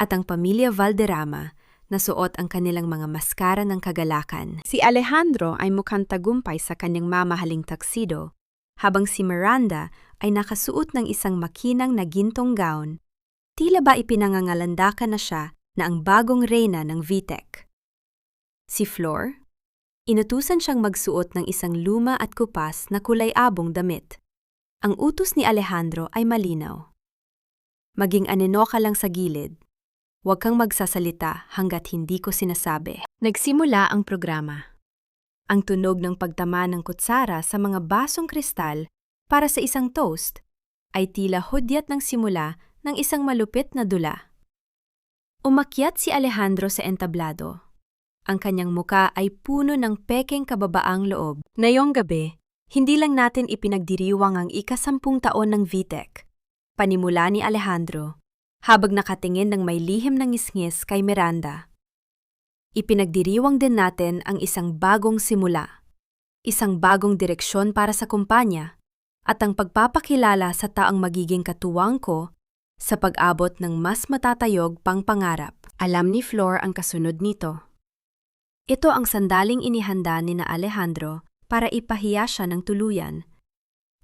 A: at ang pamilya Valderrama na suot ang kanilang mga maskara ng kagalakan. Si Alejandro ay mukhang tagumpay sa kanyang mamahaling tuxedo, habang si Miranda ay nakasuot ng isang makinang na gintong gown. Tila ba ipinangangalandakan na siya na ang bagong reyna ng VTech. Si Flor, inutusan siyang magsuot ng isang luma at kupas na kulay-abong damit. Ang utos ni Alejandro ay malinaw. Maging anino ka lang sa gilid. Huwag kang magsasalita hanggat hindi ko sinasabi. Nagsimula ang programa. Ang tunog ng pagtama ng kutsara sa mga basong kristal para sa isang toast ay tila hudyat ng simula ng isang malupit na dula. Umakyat si Alejandro sa entablado. Ang kanyang muka ay puno ng pekeng kababaang loob. Ngayong gabi, hindi lang natin ipinagdiriwang ang ika-10 taon ng VTech. Panimula ni Alejandro, habang nakatingin ng may lihim ng ngisngis kay Miranda. Ipinagdiriwang din natin ang isang bagong simula, isang bagong direksyon para sa kumpanya, at ang pagpapakilala sa taong magiging katuwang ko sa pag-abot ng mas matatayog pang pangarap. Alam ni Flor ang kasunod nito. Ito ang sandaling inihanda ni na Alejandro para ipahiya siya ng tuluyan,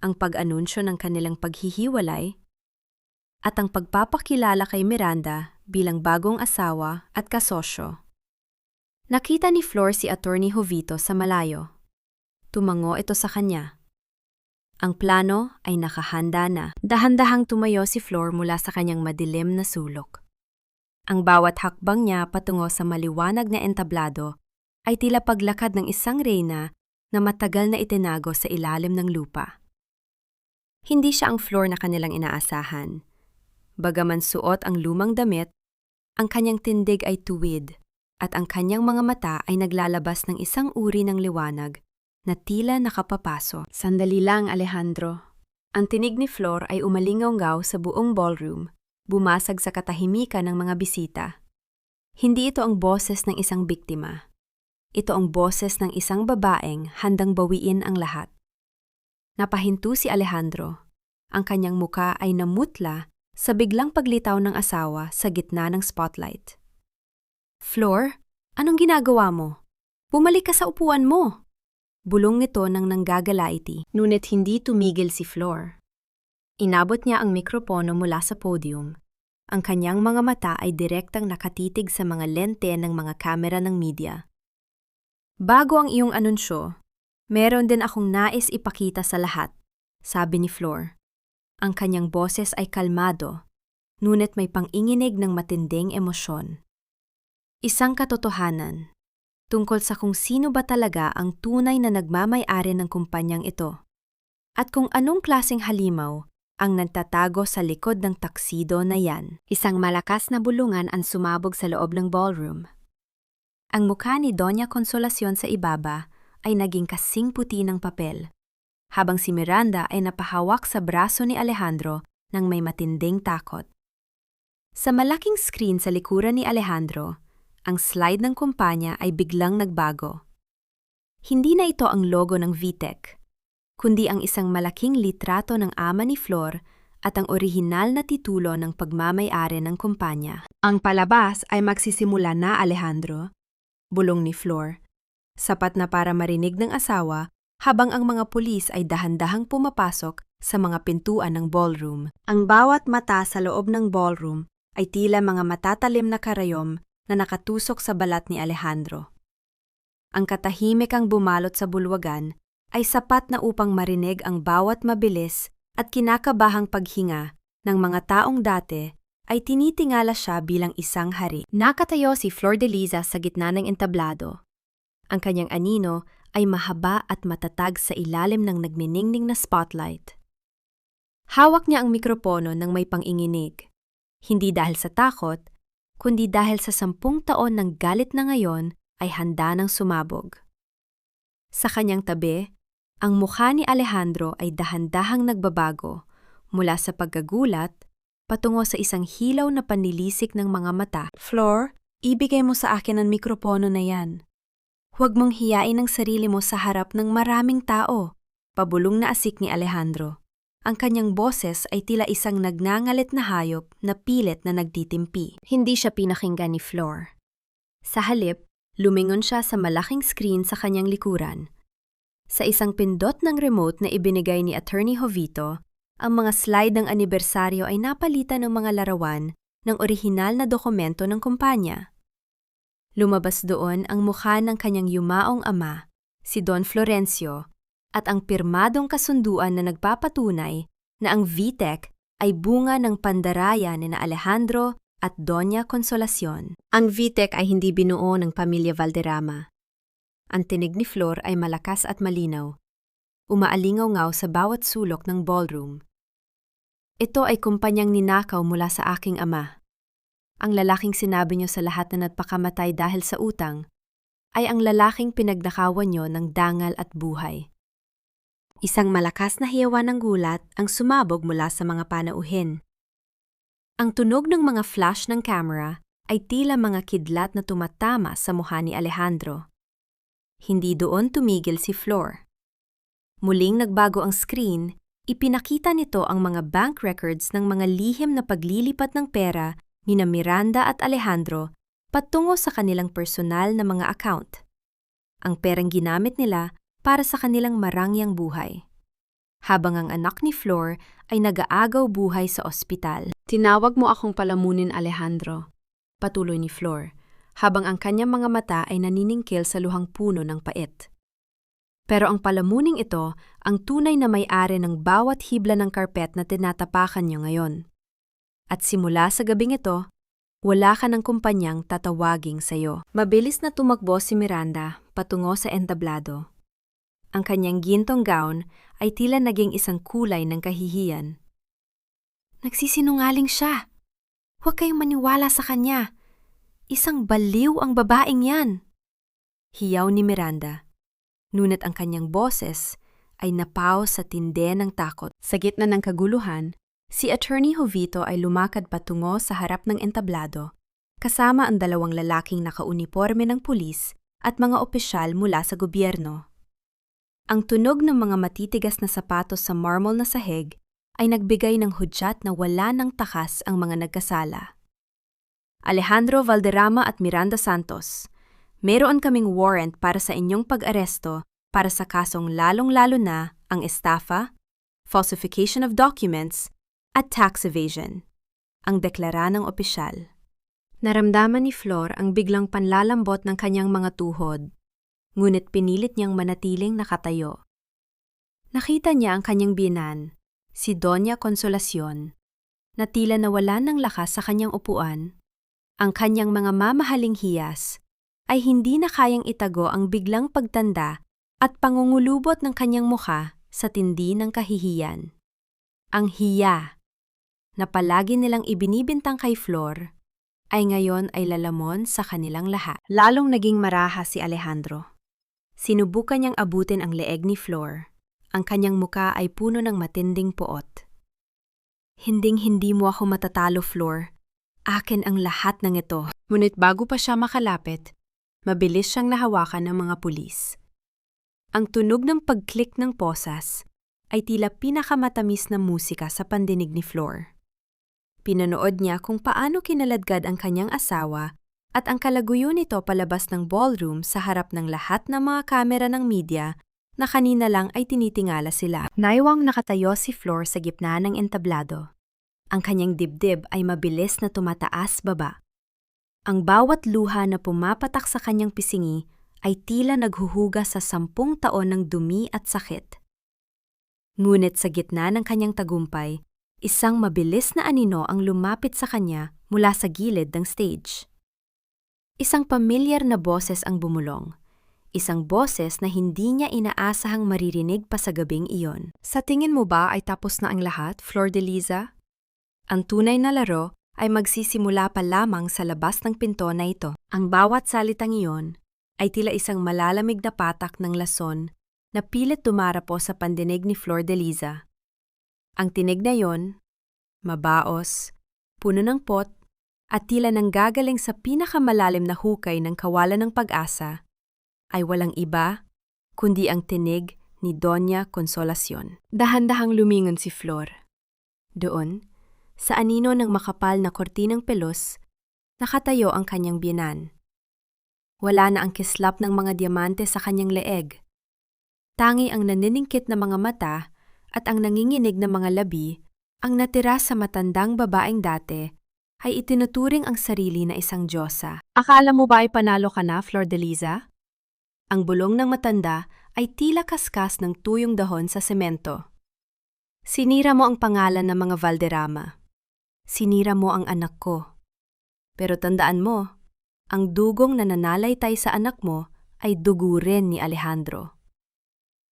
A: ang pag-anunsyo ng kanilang paghihiwalay, at ang pagpapakilala kay Miranda bilang bagong asawa at kasosyo. Nakita ni Flor si Attorney Jovito sa malayo. Tumango ito sa kanya. Ang plano ay nakahanda na. Dahan-dahang tumayo si Flor mula sa kanyang madilim na sulok. Ang bawat hakbang niya patungo sa maliwanag na entablado ay tila paglakad ng isang reyna na matagal na itinago sa ilalim ng lupa. Hindi siya ang Flor na kanilang inaasahan. Bagaman suot ang lumang damit, ang kanyang tindig ay tuwid at ang kanyang mga mata ay naglalabas ng isang uri ng liwanag na tila nakapapaso. Sandali lang, Alejandro. Ang tinig ni Flor ay umalingaw-ngaw sa buong ballroom bumasag sa katahimikan ng mga bisita. Hindi ito ang boses ng isang biktima. Ito ang boses ng isang babaeng handang bawiin ang lahat. Napahinto si Alejandro. Ang kanyang muka ay namutla sa biglang paglitaw ng asawa sa gitna ng spotlight. "Flor, anong ginagawa mo? Bumalik ka sa upuan mo!" Bulong nito ng nanggagalaiti, ngunit hindi tumigil si Flor. Inabot niya ang mikropono mula sa podium. Ang kanyang mga mata ay direktang nakatitig sa mga lente ng mga kamera ng media. "Bago ang iyong anunsyo, meron din akong nais ipakita sa lahat," sabi ni Flor. Ang kanyang boses ay kalmado, ngunit may panginginig ng matinding emosyon. Isang katotohanan tungkol sa kung sino ba talaga ang tunay na nagmamay-ari ng kumpanyang ito at kung anong klaseng halimaw ang nagtatago sa likod ng taksido na yan. Isang malakas na bulungan ang sumabog sa loob ng ballroom. Ang mukha ni Doña Consolacion sa ibaba ay naging kasing puti ng papel, habang si Miranda ay napahawak sa braso ni Alejandro ng may matinding takot. Sa malaking screen sa likuran ni Alejandro, ang slide ng kumpanya ay biglang nagbago. Hindi na ito ang logo ng VTEC, kundi ang isang malaking litrato ng ama ni Flor at ang orihinal na titulo ng pagmamay-ari ng kumpanya. "Ang palabas ay magsisimula na, Alejandro," bulong ni Flor, sapat na para marinig ng asawa habang ang mga pulis ay dahan-dahang pumapasok sa mga pintuan ng ballroom. Ang bawat mata sa loob ng ballroom ay tila mga matatalim na karayom na nakatusok sa balat ni Alejandro. Ang katahimik ang bumalot sa bulwagan ay sapat na upang marinig ang bawat mabilis at kinakabahang paghinga ng mga taong dati ay tinitingala siya bilang isang hari. Nakatayo si Flor de Liza sa gitna ng entablado. Ang kanyang anino ay mahaba at matatag sa ilalim ng nagniningning na spotlight. Hawak niya ang mikropono ng may panginginig, hindi dahil sa takot, kundi dahil sa 10 taon ng galit na ngayon ay handa ng sumabog. Sa kanyang tabi, ang mukha ni Alejandro ay dahan-dahang nagbabago mula sa pagkagulat patungo sa isang hilaw na panlilisik ng mga mata. "Flor, ibigay mo sa akin ang mikropono na yan. Huwag mong hiyain ang sarili mo sa harap ng maraming tao," pabulong na asik ni Alejandro. Ang kanyang boses ay tila isang nagngangalit na hayop na pilit na nagtitimpi. Hindi siya pinakinggan ni Flor. Sa halip, lumingon siya sa malaking screen sa kanyang likuran. Sa isang pindot ng remote na ibinigay ni Attorney Jovito, ang mga slide ng anibersaryo ay napalitan ng mga larawan ng orihinal na dokumento ng kumpanya. Lumabas doon ang mukha ng kanyang yumaong ama, si Don Florencio, at ang pirmadong kasunduan na nagpapatunay na ang VTEC ay bunga ng pandaraya ni Alejandro at Doña Consolacion. Ang VTEC ay hindi binuo ng pamilya Valderrama. Ang tinig ni Flor ay malakas at malinaw, umaalingaw-ngaw sa bawat sulok ng ballroom. "Ito ay kumpanyang ninakaw mula sa aking ama. Ang lalaking sinabi niyo sa lahat na nagpakamatay dahil sa utang ay ang lalaking pinagnakawan niyo ng dangal at buhay." Isang malakas na hiyawan ng gulat ang sumabog mula sa mga panauhin. Ang tunog ng mga flash ng camera ay tila mga kidlat na tumatama sa mukha ni Alejandro. Hindi doon tumigil si Flor. Muling nagbago ang screen, ipinakita nito ang mga bank records ng mga lihim na paglilipat ng pera nina Miranda at Alejandro patungo sa kanilang personal na mga account. Ang perang ginamit nila para sa kanilang marangyang buhay. Habang ang anak ni Flor ay nag-aagaw buhay sa ospital. "Tinawag mo akong palamunin, Alejandro," patuloy ni Flor, habang ang kanyang mga mata ay naniningkil sa luhang puno ng pait. Pero ang palamuning ito ang tunay na may-ari ng bawat hibla ng karpet na tinatapakan niyo ngayon. At simula sa gabing ito, wala ka ng kumpanyang tatawaging sayo. Mabilis na tumakbo si Miranda patungo sa entablado. Ang kanyang gintong gown ay tila naging isang kulay ng kahihiyan. "Nagsisinungaling siya. Huwag kayong maniwala sa kanya. Isang baliw ang babaeng yan," hiyaw ni Miranda. Ngunit ang kanyang boses ay napaw sa tindi ng takot. Sa gitna ng kaguluhan, Si Attorney Jovito ay lumakad patungo sa harap ng entablado, kasama ang dalawang lalaking nakauniporme ng pulis at mga opisyal mula sa gobyerno. Ang tunog ng mga matitigas na sapatos sa marmol na sahig ay nagbigay ng hudyat na wala ng takas ang mga nagkasala. Alejandro Valderrama at Miranda Santos, meron kaming warrant para sa inyong pag-aresto para sa kasong lalong-lalo na ang estafa, falsification of documents, at tax evasion, ang deklara ng opisyal. Naramdaman ni Flor ang biglang panlalambot ng kanyang mga tuhod, ngunit pinilit niyang manatiling nakatayo. Nakita niya ang kanyang biyenan, si Doña Consolacion, na tila nawala ng lakas sa kanyang upuan. Ang kanyang mga mamahaling hiyas ay hindi na kayang itago ang biglang pagtanda at pangungulubot ng kanyang mukha sa tindi ng kahihiyan. Ang hiya na palagi nilang ibinibintang kay Flor ay ngayon ay lalamon sa kanilang lahat. Lalong naging maraha si Alejandro. Sinubukan niyang abutin ang leeg ni Flor. Ang kanyang muka ay puno ng matinding poot. Hinding-hindi mo ako matatalo, Flor. Akin ang lahat ng ito. Ngunit bago pa siya makalapit, mabilis siyang nahawakan ng mga pulis. Ang tunog ng pag-click ng posas ay tila pinakamatamis na musika sa pandinig ni Flor. Pinanood niya kung paano kinaladkad ang kanyang asawa at ang kalaguyo nito palabas ng ballroom sa harap ng lahat ng mga kamera ng media na kanina lang ay tinitingala sila. Naiwang nakatayo si Flor sa gitna ng entablado. Ang kanyang dibdib ay mabilis na tumataas baba. Ang bawat luha na pumapatak sa kanyang pisingi ay tila naghuhuga sa 10 taon ng dumi at sakit. Ngunit sa gitna ng kanyang tagumpay, isang mabilis na anino ang lumapit sa kanya mula sa gilid ng stage. Isang pamilyar na boses ang bumulong. Isang boses na hindi niya inaasahang maririnig pa sa gabing iyon. Sa tingin mo ba ay tapos na ang lahat, Flor de Liza? Ang tunay na laro ay magsisimula pa lamang sa labas ng pinto na ito. Ang bawat salitang iyon ay tila isang malalamig na patak ng lason na pilit dumarapo sa pandinig ni Flor de Liza. Ang tinig na iyon, mabaos, puno ng pot, at tila nanggagaling sa pinakamalalim na hukay ng kawalan ng pag-asa, ay walang iba kundi ang tinig ni Doña Consolacion. Dahan-dahang lumingon si Flor. Doon, sa anino ng makapal na kortinang pelos, nakatayo ang kanyang biyenan. Wala na ang kislap ng mga diamante sa kanyang leeg. Tangi ang naniningkit na mga mata at ang nanginginig na mga labi ang natira sa matandang babaeng dati ay itinuturing ang sarili na isang diyosa. Akala mo ba ay panalo ka na, Flor de Liza? Ang bulong ng matanda ay tila kaskas ng tuyong dahon sa semento. Sinira mo ang pangalan ng mga Valderrama. Sinira mo ang anak ko. Pero tandaan mo, ang dugong na nanalaytay sa anak mo ay dugo rin ni Alejandro.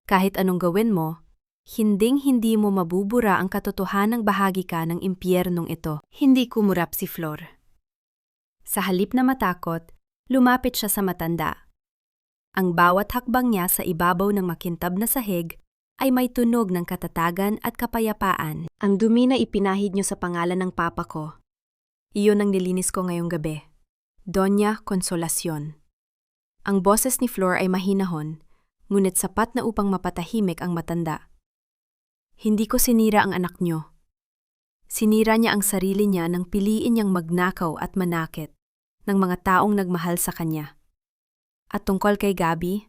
A: Kahit anong gawin mo, hinding-hindi mo mabubura ang katotohanang bahagi ka ng impyernong ito. Hindi kumurap si Flor. Sa halip na matakot, lumapit siya sa matanda. Ang bawat hakbang niya sa ibabaw ng makintab na sahig ay may tunog ng katatagan at kapayapaan. Ang dumi na ipinahid niyo sa pangalan ng papa ko. Iyon ang nilinis ko ngayong gabi. Doña Consolacion. Ang boses ni Flor ay mahinahon, ngunit sapat na upang mapatahimik ang matanda. Hindi ko sinira ang anak niyo. Sinira niya ang sarili niya nang piliin niyang magnakaw at manakit ng mga taong nagmahal sa kanya. At tungkol kay Gabi,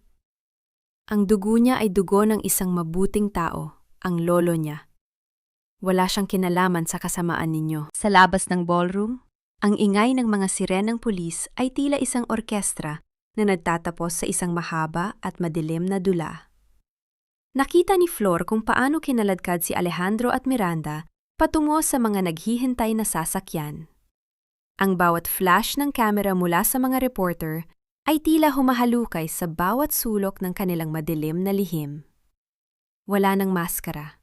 A: ang dugo niya ay dugo ng isang mabuting tao, ang lolo niya. Wala siyang kinalaman sa kasamaan ninyo. Sa labas ng ballroom, ang ingay ng mga sirenang pulis ay tila isang orkestra na nagtatapos sa isang mahaba at madilim na dula. Nakita ni Flor kung paano kinaladkad si Alejandro at Miranda patungo sa mga naghihintay na sasakyan. Ang bawat flash ng kamera mula sa mga reporter ay tila humahalukay sa bawat sulok ng kanilang madilim na lihim. Wala ng maskara.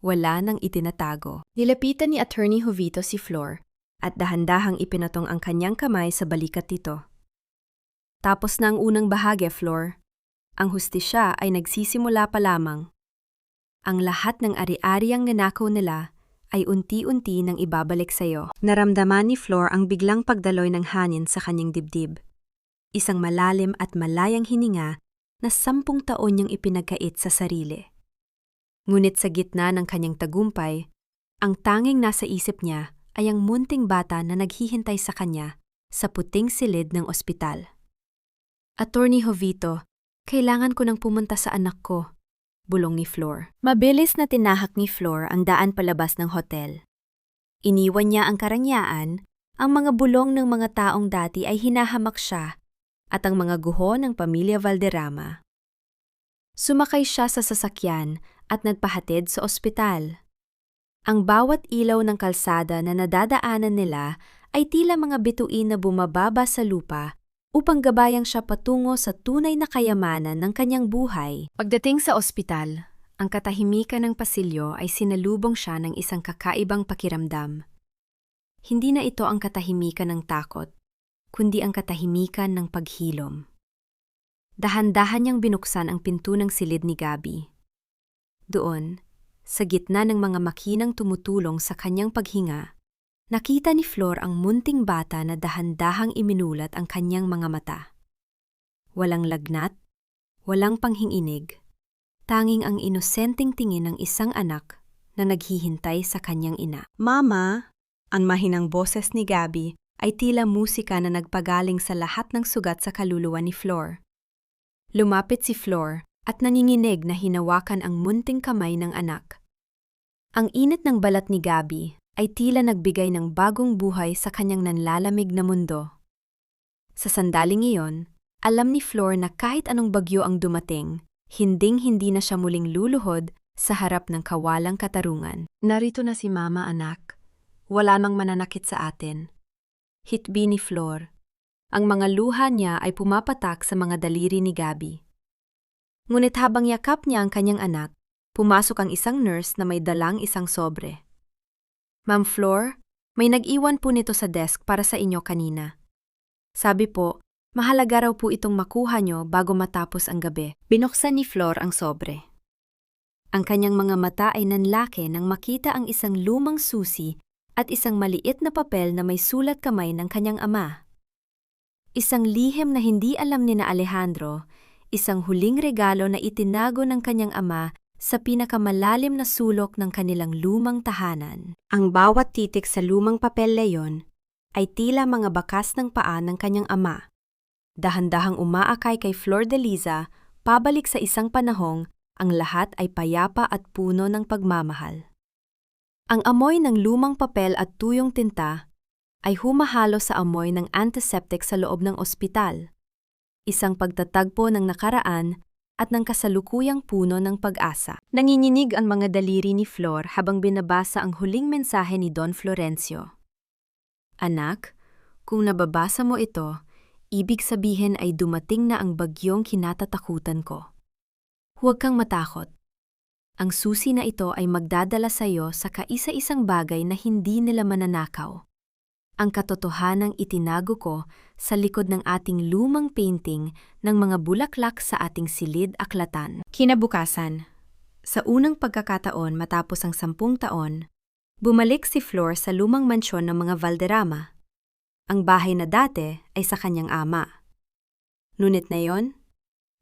A: Wala ng itinatago. Nilapitan ni Attorney Jovito si Flor at dahan-dahang ipinatong ang kanyang kamay sa balikat nito. Tapos na ang unang bahagi, Flor. Ang hustisya ay nagsisimula pa lamang. Ang lahat ng ari-ariang nanakaw nila ay unti-unti nang ibabalik sa'yo. Naramdaman ni Flor ang biglang pagdaloy ng hangin sa kanyang dibdib. Isang malalim at malayang hininga na 10 taon niyang ipinagkait sa sarili. Ngunit sa gitna ng kanyang tagumpay, ang tanging nasa isip niya ay ang munting bata na naghihintay sa kanya sa puting silid ng ospital. Attorney Jovito, kailangan ko nang pumunta sa anak ko, bulong ni Flor. Mabilis na tinahak ni Flor ang daan palabas ng hotel. Iniwan niya ang karangyaan, ang mga bulong ng mga taong dati ay hinahamak siya at ang mga guho ng pamilya Valderrama. Sumakay siya sa sasakyan at nagpahatid sa ospital. Ang bawat ilaw ng kalsada na nadadaanan nila ay tila mga bituin na bumababa sa lupa upang gabayang siya patungo sa tunay na kayamanan ng kanyang buhay. Pagdating sa ospital, ang katahimikan ng pasilyo ay sinalubong siya ng isang kakaibang pakiramdam. Hindi na ito ang katahimikan ng takot, kundi ang katahimikan ng paghilom. Dahan-dahan niyang binuksan ang pinto ng silid ni Gabby. Doon, sa gitna ng mga makinang tumutulong sa kanyang paghinga, nakita ni Flor ang munting bata na dahan-dahang iminulat ang kanyang mga mata. Walang lagnat, walang panghinginig, tanging ang inosenteng tingin ng isang anak na naghihintay sa kanyang ina. Mama, ang mahinang boses ni Gabby ay tila musika na nagpagaling sa lahat ng sugat sa kaluluwa ni Flor. Lumapit si Flor at nanginginig na hinawakan ang munting kamay ng anak. Ang init ng balat ni Gabby ay tila nagbigay ng bagong buhay sa kanyang nanlalamig na mundo. Sa sandaling iyon, alam ni Flor na kahit anong bagyo ang dumating, hinding-hindi na siya muling luluhod sa harap ng kawalang katarungan. Narito na si Mama, anak. Wala nang mananakit sa atin. Hitbi ni Flor. Ang mga luha niya ay pumapatak sa mga daliri ni Gabby. Ngunit habang yakap niya ang kanyang anak, pumasok ang isang nurse na may dalang isang sobre. Ma'am Flor, may nag-iwan po nito sa desk para sa inyo kanina. Sabi po, mahalaga raw po itong makuha nyo bago matapos ang gabi. Binuksan ni Flor ang sobre. Ang kanyang mga mata ay nanlaki nang makita ang isang lumang susi at isang maliit na papel na may sulat kamay ng kanyang ama. Isang lihim na hindi alam ni na Alejandro, isang huling regalo na itinago ng kanyang ama sa pinakamalalim na sulok ng kanilang lumang tahanan. Ang bawat titik sa lumang papel leyon ay tila mga bakas ng paa ng kanyang ama. Dahan-dahang umaakay kay Flordeliza, pabalik sa isang panahong ang lahat ay payapa at puno ng pagmamahal. Ang amoy ng lumang papel at tuyong tinta ay humahalo sa amoy ng antiseptic sa loob ng ospital. Isang pagtatagpo ng nakaraan at ng kasalukuyang puno ng pag-asa. Nanginginig ang mga daliri ni Flor habang binabasa ang huling mensahe ni Don Florencio. Anak, kung nababasa mo ito, ibig sabihin ay dumating na ang bagyong kinatatakutan ko. Huwag kang matakot. Ang susi na ito ay magdadala sa iyo sa kaisa-isang bagay na hindi nila mananakaw. Ang katotohanang itinago ko sa likod ng ating lumang painting ng mga bulaklak sa ating silid-aklatan. Kinabukasan, sa unang pagkakataon matapos ang 10 taon, bumalik si Flor sa lumang mansyon ng mga Valderrama. Ang bahay na dati ay sa kanyang ama. Ngunit ngayon,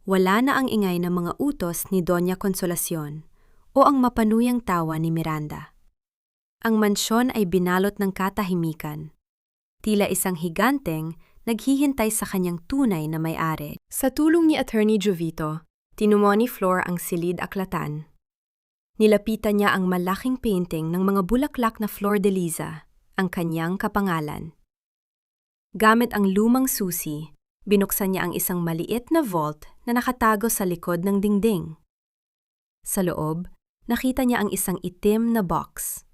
A: wala na ang ingay ng mga utos ni Doña Consolacion o ang mapanuyang tawa ni Miranda. Ang mansyon ay binalot ng katahimikan. Tila isang higanteng naghihintay sa kanyang tunay na may-ari. Sa tulong ni Attorney Jovito, tinumo ni Flor ang silid-aklatan. Nilapitan niya ang malaking painting ng mga bulaklak na Flordeliza, ang kanyang kapangalan. Gamit ang lumang susi, binuksan niya ang isang maliit na vault na nakatago sa likod ng dingding. Sa loob, nakita niya ang isang itim na box.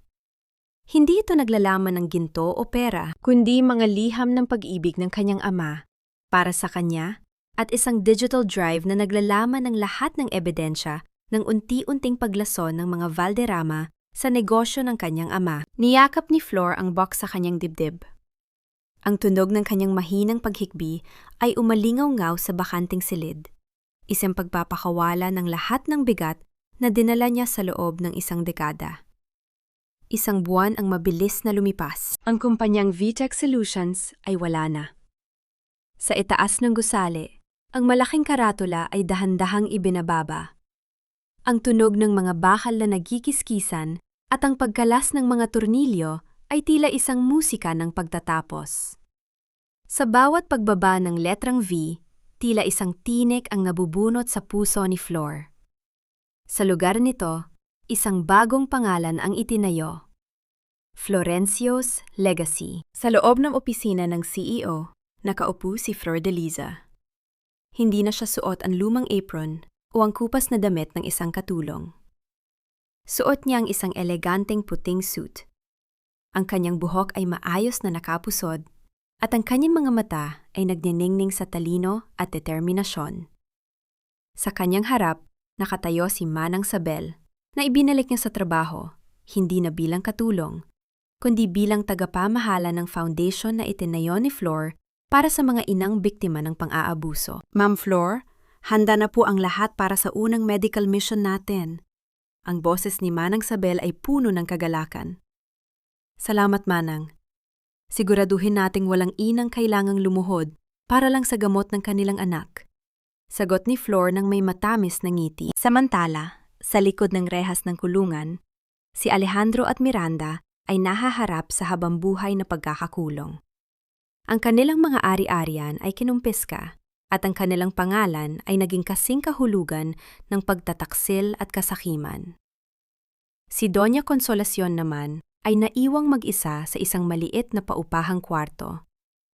A: Hindi ito naglalaman ng ginto o pera, kundi mga liham ng pag-ibig ng kanyang ama para sa kanya at isang digital drive na naglalaman ng lahat ng ebidensya ng unti-unting paglason ng mga Valderrama sa negosyo ng kanyang ama. Niyakap ni Flor ang box sa kanyang dibdib. Ang tunog ng kanyang mahinang paghikbi ay umalingaw-ngaw sa bakanting silid, isang pagpapakawala ng lahat ng bigat na dinala niya sa loob ng isang dekada. Isang buwan ang mabilis na lumipas. Ang kumpanyang VTech Solutions ay wala na. Sa itaas ng gusali, ang malaking karatula ay dahan-dahang ibinababa. Ang tunog ng mga bakal na nagkikiskisan at ang pagkalas ng mga tornilyo ay tila isang musika ng pagtatapos. Sa bawat pagbaba ng letrang V, tila isang tinik ang nabubunot sa puso ni Flor. Sa lugar nito, isang bagong pangalan ang itinayo. Florencio's Legacy. Sa loob ng opisina ng CEO, nakaupo si Flor de Liza. Hindi na siya suot ang lumang apron o ang kupas na damit ng isang katulong. Suot niya ang isang eleganteng puting suit. Ang kanyang buhok ay maayos na nakapusod at ang kanyang mga mata ay nagniningning sa talino at determinasyon. Sa kanyang harap, nakatayo si Manang Sabel na ibinalik niya sa trabaho, hindi na bilang katulong, kundi bilang tagapamahala ng foundation na itinayo ni Flor para sa mga inang biktima ng pang-aabuso. Ma'am Flor, handa na po ang lahat para sa unang medical mission natin. Ang boses ni Manang Sabel ay puno ng kagalakan. Salamat, Manang. Siguraduhin nating walang inang kailangang lumuhod para lang sa gamot ng kanilang anak. Sagot ni Flor nang may matamis na ngiti. Samantala, sa likod ng rehas ng kulungan, si Alejandro at Miranda ay nahaharap sa habambuhay na pagkakakulong. Ang kanilang mga ari-arian ay kinumpiska at ang kanilang pangalan ay naging kasing kahulugan ng pagtataksil at kasakiman. Si Doña Consolacion naman ay naiwang mag-isa sa isang maliit na paupahang kwarto.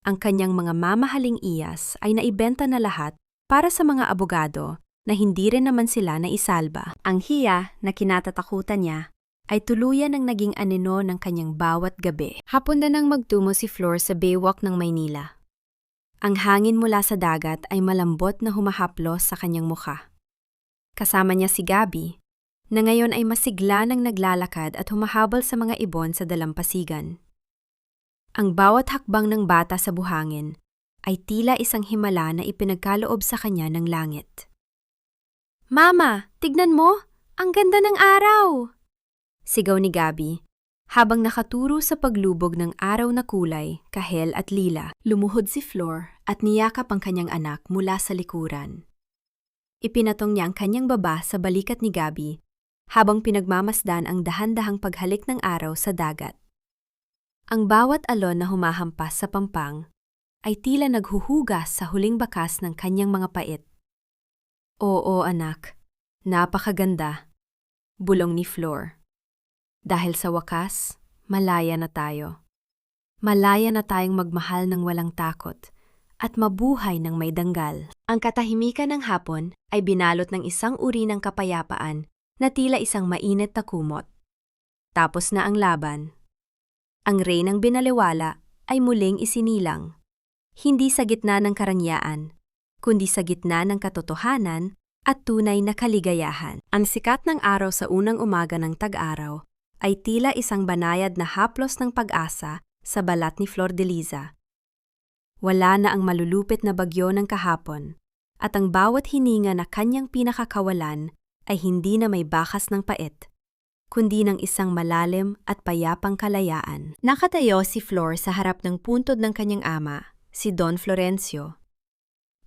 A: Ang kanyang mga mamahaling iyas ay naibenta na lahat para sa mga abogado na hindi rin naman sila naisalba. Ang hiya na kinatatakutan niya ay tuluyan ang naging anino ng kanyang bawat gabi. Hapon na nang magtungo si Flor sa baywalk ng Maynila. Ang hangin mula sa dagat ay malambot na humahaplos sa kanyang mukha. Kasama niya si Gabby, na ngayon ay masigla nang naglalakad at humahabol sa mga ibon sa dalampasigan. Ang bawat hakbang ng bata sa buhangin ay tila isang himala na ipinagkaloob sa kanya ng langit. "Mama, tignan mo! Ang ganda ng araw!" Sigaw ni Gabby, habang nakaturo sa paglubog ng araw na kulay, kahel at lila. Lumuhod si Flor at niyakap ang kanyang anak mula sa likuran. Ipinatong niya ang kanyang baba sa balikat ni Gabby, habang pinagmamasdan ang dahan-dahang paghalik ng araw sa dagat. Ang bawat alon na humahampas sa pampang ay tila naghuhugas sa huling bakas ng kanyang mga pait. "Oo, anak, napakaganda," bulong ni Flor. "Dahil sa wakas, malaya na tayo. Malaya na tayong magmahal ng walang takot at mabuhay ng may danggal." Ang katahimikan ng hapon ay binalot ng isang uri ng kapayapaan na tila isang mainit na kumot. Tapos na ang laban. Ang reynang binaliwala ay muling isinilang. Hindi sa gitna ng karangyaan, kundi sa gitna ng katotohanan at tunay na kaligayahan. Ang sikat ng araw sa unang umaga ng tag-araw ay tila isang banayad na haplos ng pag-asa sa balat ni Flor de Liza. Wala na ang malulupit na bagyo ng kahapon, at ang bawat hininga na kanyang pinakakawalan ay hindi na may bakas ng pait, kundi ng isang malalim at payapang kalayaan. Nakatayo si Flor sa harap ng puntod ng kanyang ama, si Don Florencio.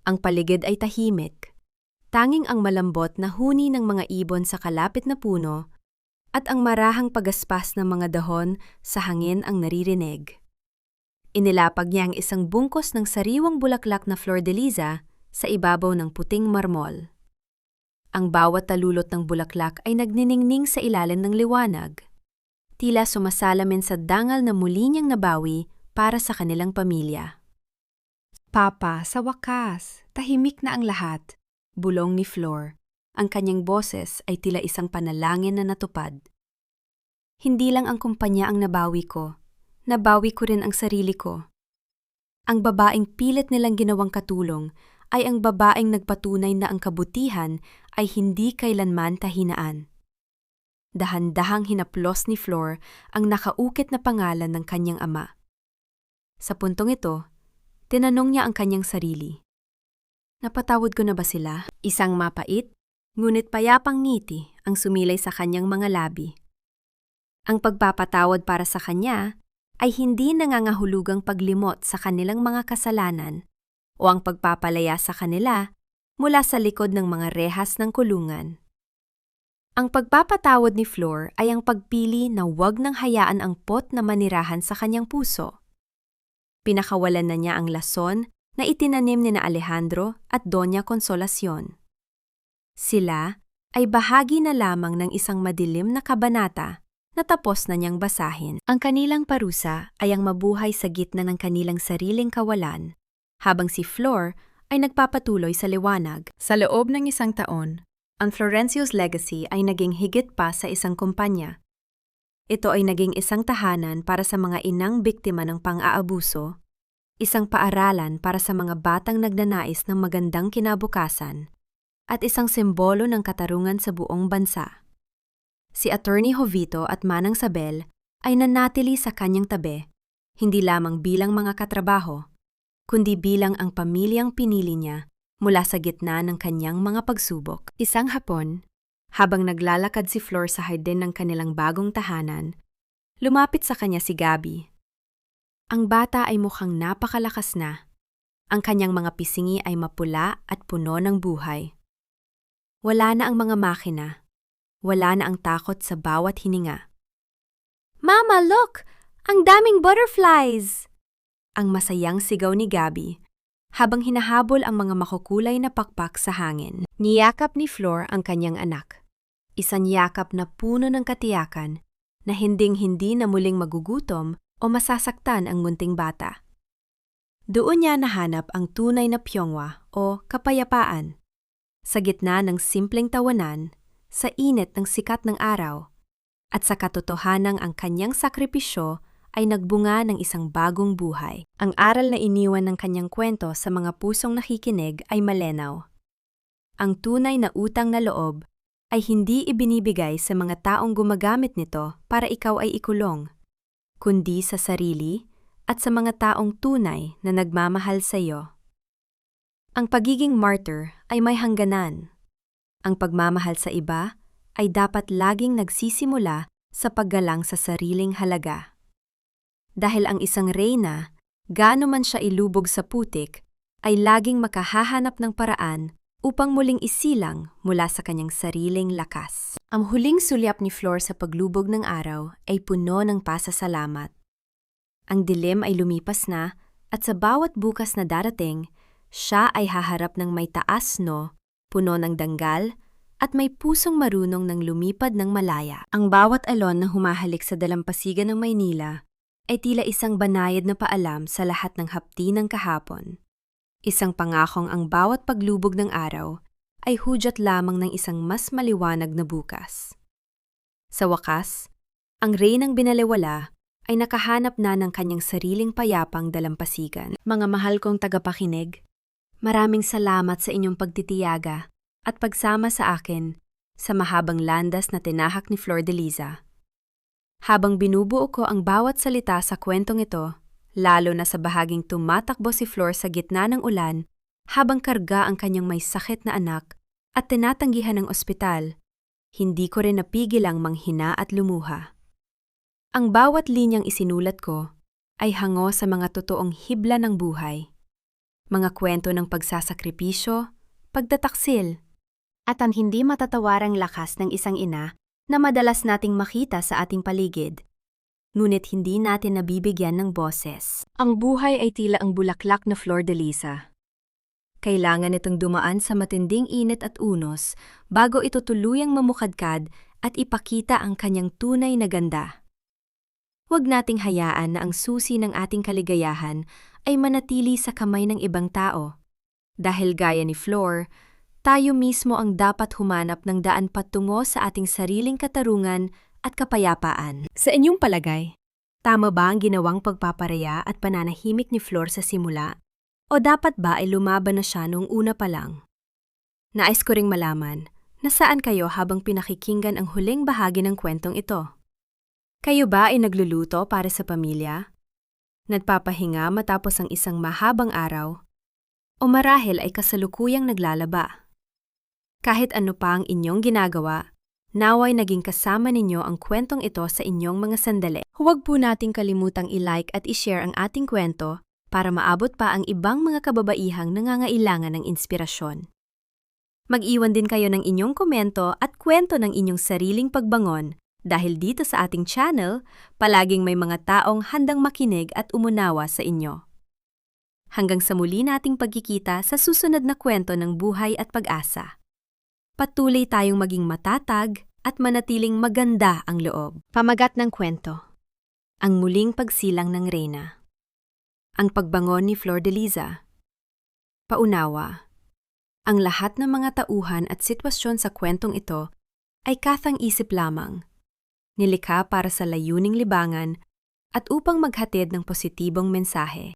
A: Ang paligid ay tahimik, tanging ang malambot na huni ng mga ibon sa kalapit na puno at ang marahang pagaspas ng mga dahon sa hangin ang naririnig. Inilapag niya ang isang bungkos ng sariwang bulaklak na Flor de Liza sa ibabaw ng puting marmol. Ang bawat talulot ng bulaklak ay nagniningning sa ilalim ng liwanag, tila sumasalamin sa dangal na muli niyang nabawi para sa kanilang pamilya. "Papa, sa wakas, tahimik na ang lahat," bulong ni Flor. Ang kanyang boses ay tila isang panalangin na natupad. "Hindi lang ang kumpanya ang nabawi ko rin ang sarili ko. Ang babaeng pilit nilang ginawang katulong ay ang babaeng nagpatunay na ang kabutihan ay hindi kailanman kahinaan." Dahan-dahang hinaplos ni Flor ang nakaukit na pangalan ng kanyang ama. Sa puntong ito, tinanong niya ang kanyang sarili. Napatawad ko na ba sila? Isang mapait, ngunit payapang ngiti ang sumilay sa kanyang mga labi. Ang pagpapatawad para sa kanya ay hindi nangangahulugang paglimot sa kanilang mga kasalanan o ang pagpapalaya sa kanila mula sa likod ng mga rehas ng kulungan. Ang pagpapatawad ni Flor ay ang pagpili na huwag nang hayaan ang pot na manirahan sa kanyang puso. Pinakawalan na niya ang lason na itinanim ni na Alejandro at Doña Consolacion. Sila ay bahagi na lamang ng isang madilim na kabanata na tapos na niyang basahin. Ang kanilang parusa ay ang mabuhay sa gitna ng kanilang sariling kawalan, habang si Flor ay nagpapatuloy sa liwanag. Sa loob ng 1 taon, ang Florencio's legacy ay naging higit pa sa isang kumpanya. Ito ay naging isang tahanan para sa mga inang biktima ng pang-aabuso, isang paaralan para sa mga batang nagnanais ng magandang kinabukasan, at isang simbolo ng katarungan sa buong bansa. Si Attorney Jovito at Manang Sabel ay nanatili sa kanyang tabi, hindi lamang bilang mga katrabaho, kundi bilang ang pamilyang pinili niya mula sa gitna ng kanyang mga pagsubok. Isang hapon, habang naglalakad si Flor sa hardin ng kanilang bagong tahanan, lumapit sa kanya si Gabby. Ang bata ay mukhang napakalakas na. Ang kanyang mga pisingi ay mapula at puno ng buhay. Wala na ang mga makina. Wala na ang takot sa bawat hininga. "Mama, look! Ang daming butterflies!" Ang masayang sigaw ni Gabby, habang hinahabol ang mga makukulay na pakpak sa hangin. Niyakap ni Flor ang kanyang anak. Isang yakap na puno ng katiyakan na hinding-hindi na muling magugutom o masasaktan ang munting bata. Doon niya nahanap ang tunay na pyongwa o kapayapaan. Sa gitna ng simpleng tawanan, sa init ng sikat ng araw, at sa katotohanang ang kanyang sakripisyo ay nagbunga ng isang bagong buhay. Ang aral na iniwan ng kanyang kwento sa mga pusong nakikinig ay malinaw. Ang tunay na utang na loob ay hindi ibinibigay sa mga taong gumagamit nito para ikaw ay ikulong, kundi sa sarili at sa mga taong tunay na nagmamahal sa iyo. Ang pagiging martyr ay may hangganan. Ang pagmamahal sa iba ay dapat laging nagsisimula sa paggalang sa sariling halaga. Dahil ang isang reyna, gaano man siya ilubog sa putik, ay laging makahahanap ng paraan upang muling isilang mula sa kanyang sariling lakas. Ang huling sulyap ni Flor sa paglubog ng araw ay puno ng pasasalamat. Ang dilim ay lumipas na at sa bawat bukas na darating, siya ay haharap ng may taas puno ng danggal, at may pusong marunong ng lumipad ng malaya. Ang bawat alon na humahalik sa dalampasigan ng Maynila ay tila isang banayad na paalam sa lahat ng hapti ng kahapon. Isang pangakong ang bawat paglubog ng araw ay hudyat lamang ng isang mas maliwanag na bukas. Sa wakas, ang reynang binaliwala ay nakahanap na ng kanyang sariling payapang dalampasigan. Mga mahal kong tagapakinig, maraming salamat sa inyong pagtitiyaga at pagsama sa akin sa mahabang landas na tinahak ni Flordeliza. Habang binubuo ko ang bawat salita sa kwentong ito, lalo na sa bahaging tumatakbo si Flor sa gitna ng ulan habang karga ang kanyang may sakit na anak at tinatanggihan ng ospital, hindi ko rin napigil ang manghina at lumuha. Ang bawat linyang isinulat ko ay hango sa mga totoong hibla ng buhay. Mga kwento ng pagsasakripisyo, pagtataksil, at ang hindi matatawarang lakas ng isang ina na madalas nating makita sa ating paligid. Ngunit hindi natin nabibigyan ng boses. Ang buhay ay tila ang bulaklak na Flordeliza. Kailangan itong dumaan sa matinding init at unos bago ito tuluyang mamukadkad at ipakita ang kanyang tunay na ganda. Huwag nating hayaan na ang susi ng ating kaligayahan ay manatili sa kamay ng ibang tao. Dahil gaya ni Flor, tayo mismo ang dapat humanap ng daan patungo sa ating sariling katarungan at kapayapaan. Sa inyong palagay, tama ba ang ginawang pagpaparaya at pananahimik ni Flor sa simula? O dapat ba ay lumaban na siya noong una pa lang? Nais ko ring malaman, nasaan kayo habang pinakikinggan ang huling bahagi ng kwentong ito? Kayo ba ay nagluluto para sa pamilya? Nagpapahinga matapos ang isang mahabang araw? O marahil ay kasalukuyang naglalaba? Kahit ano pa ang inyong ginagawa, Naway naging kasama ninyo ang kwentong ito sa inyong mga sandali. Huwag po nating kalimutang i-like at i-share ang ating kwento para maabot pa ang ibang mga kababaihang nangangailangan ng inspirasyon. Mag-iwan din kayo ng inyong komento at kwento ng inyong sariling pagbangon dahil dito sa ating channel, palaging may mga taong handang makinig at umunawa sa inyo. Hanggang sa muli nating pagkikita sa susunod na kwento ng buhay at pag-asa. Patuloy tayong maging matatag at manatiling maganda ang loob. Pamagat ng kwento. Ang muling pagsilang ng reyna. Ang pagbangon ni Flordeliza. Paunawa. Ang lahat ng mga tauhan at sitwasyon sa kwentong ito ay kathang-isip lamang, nilikha para sa layuning libangan at upang maghatid ng positibong mensahe.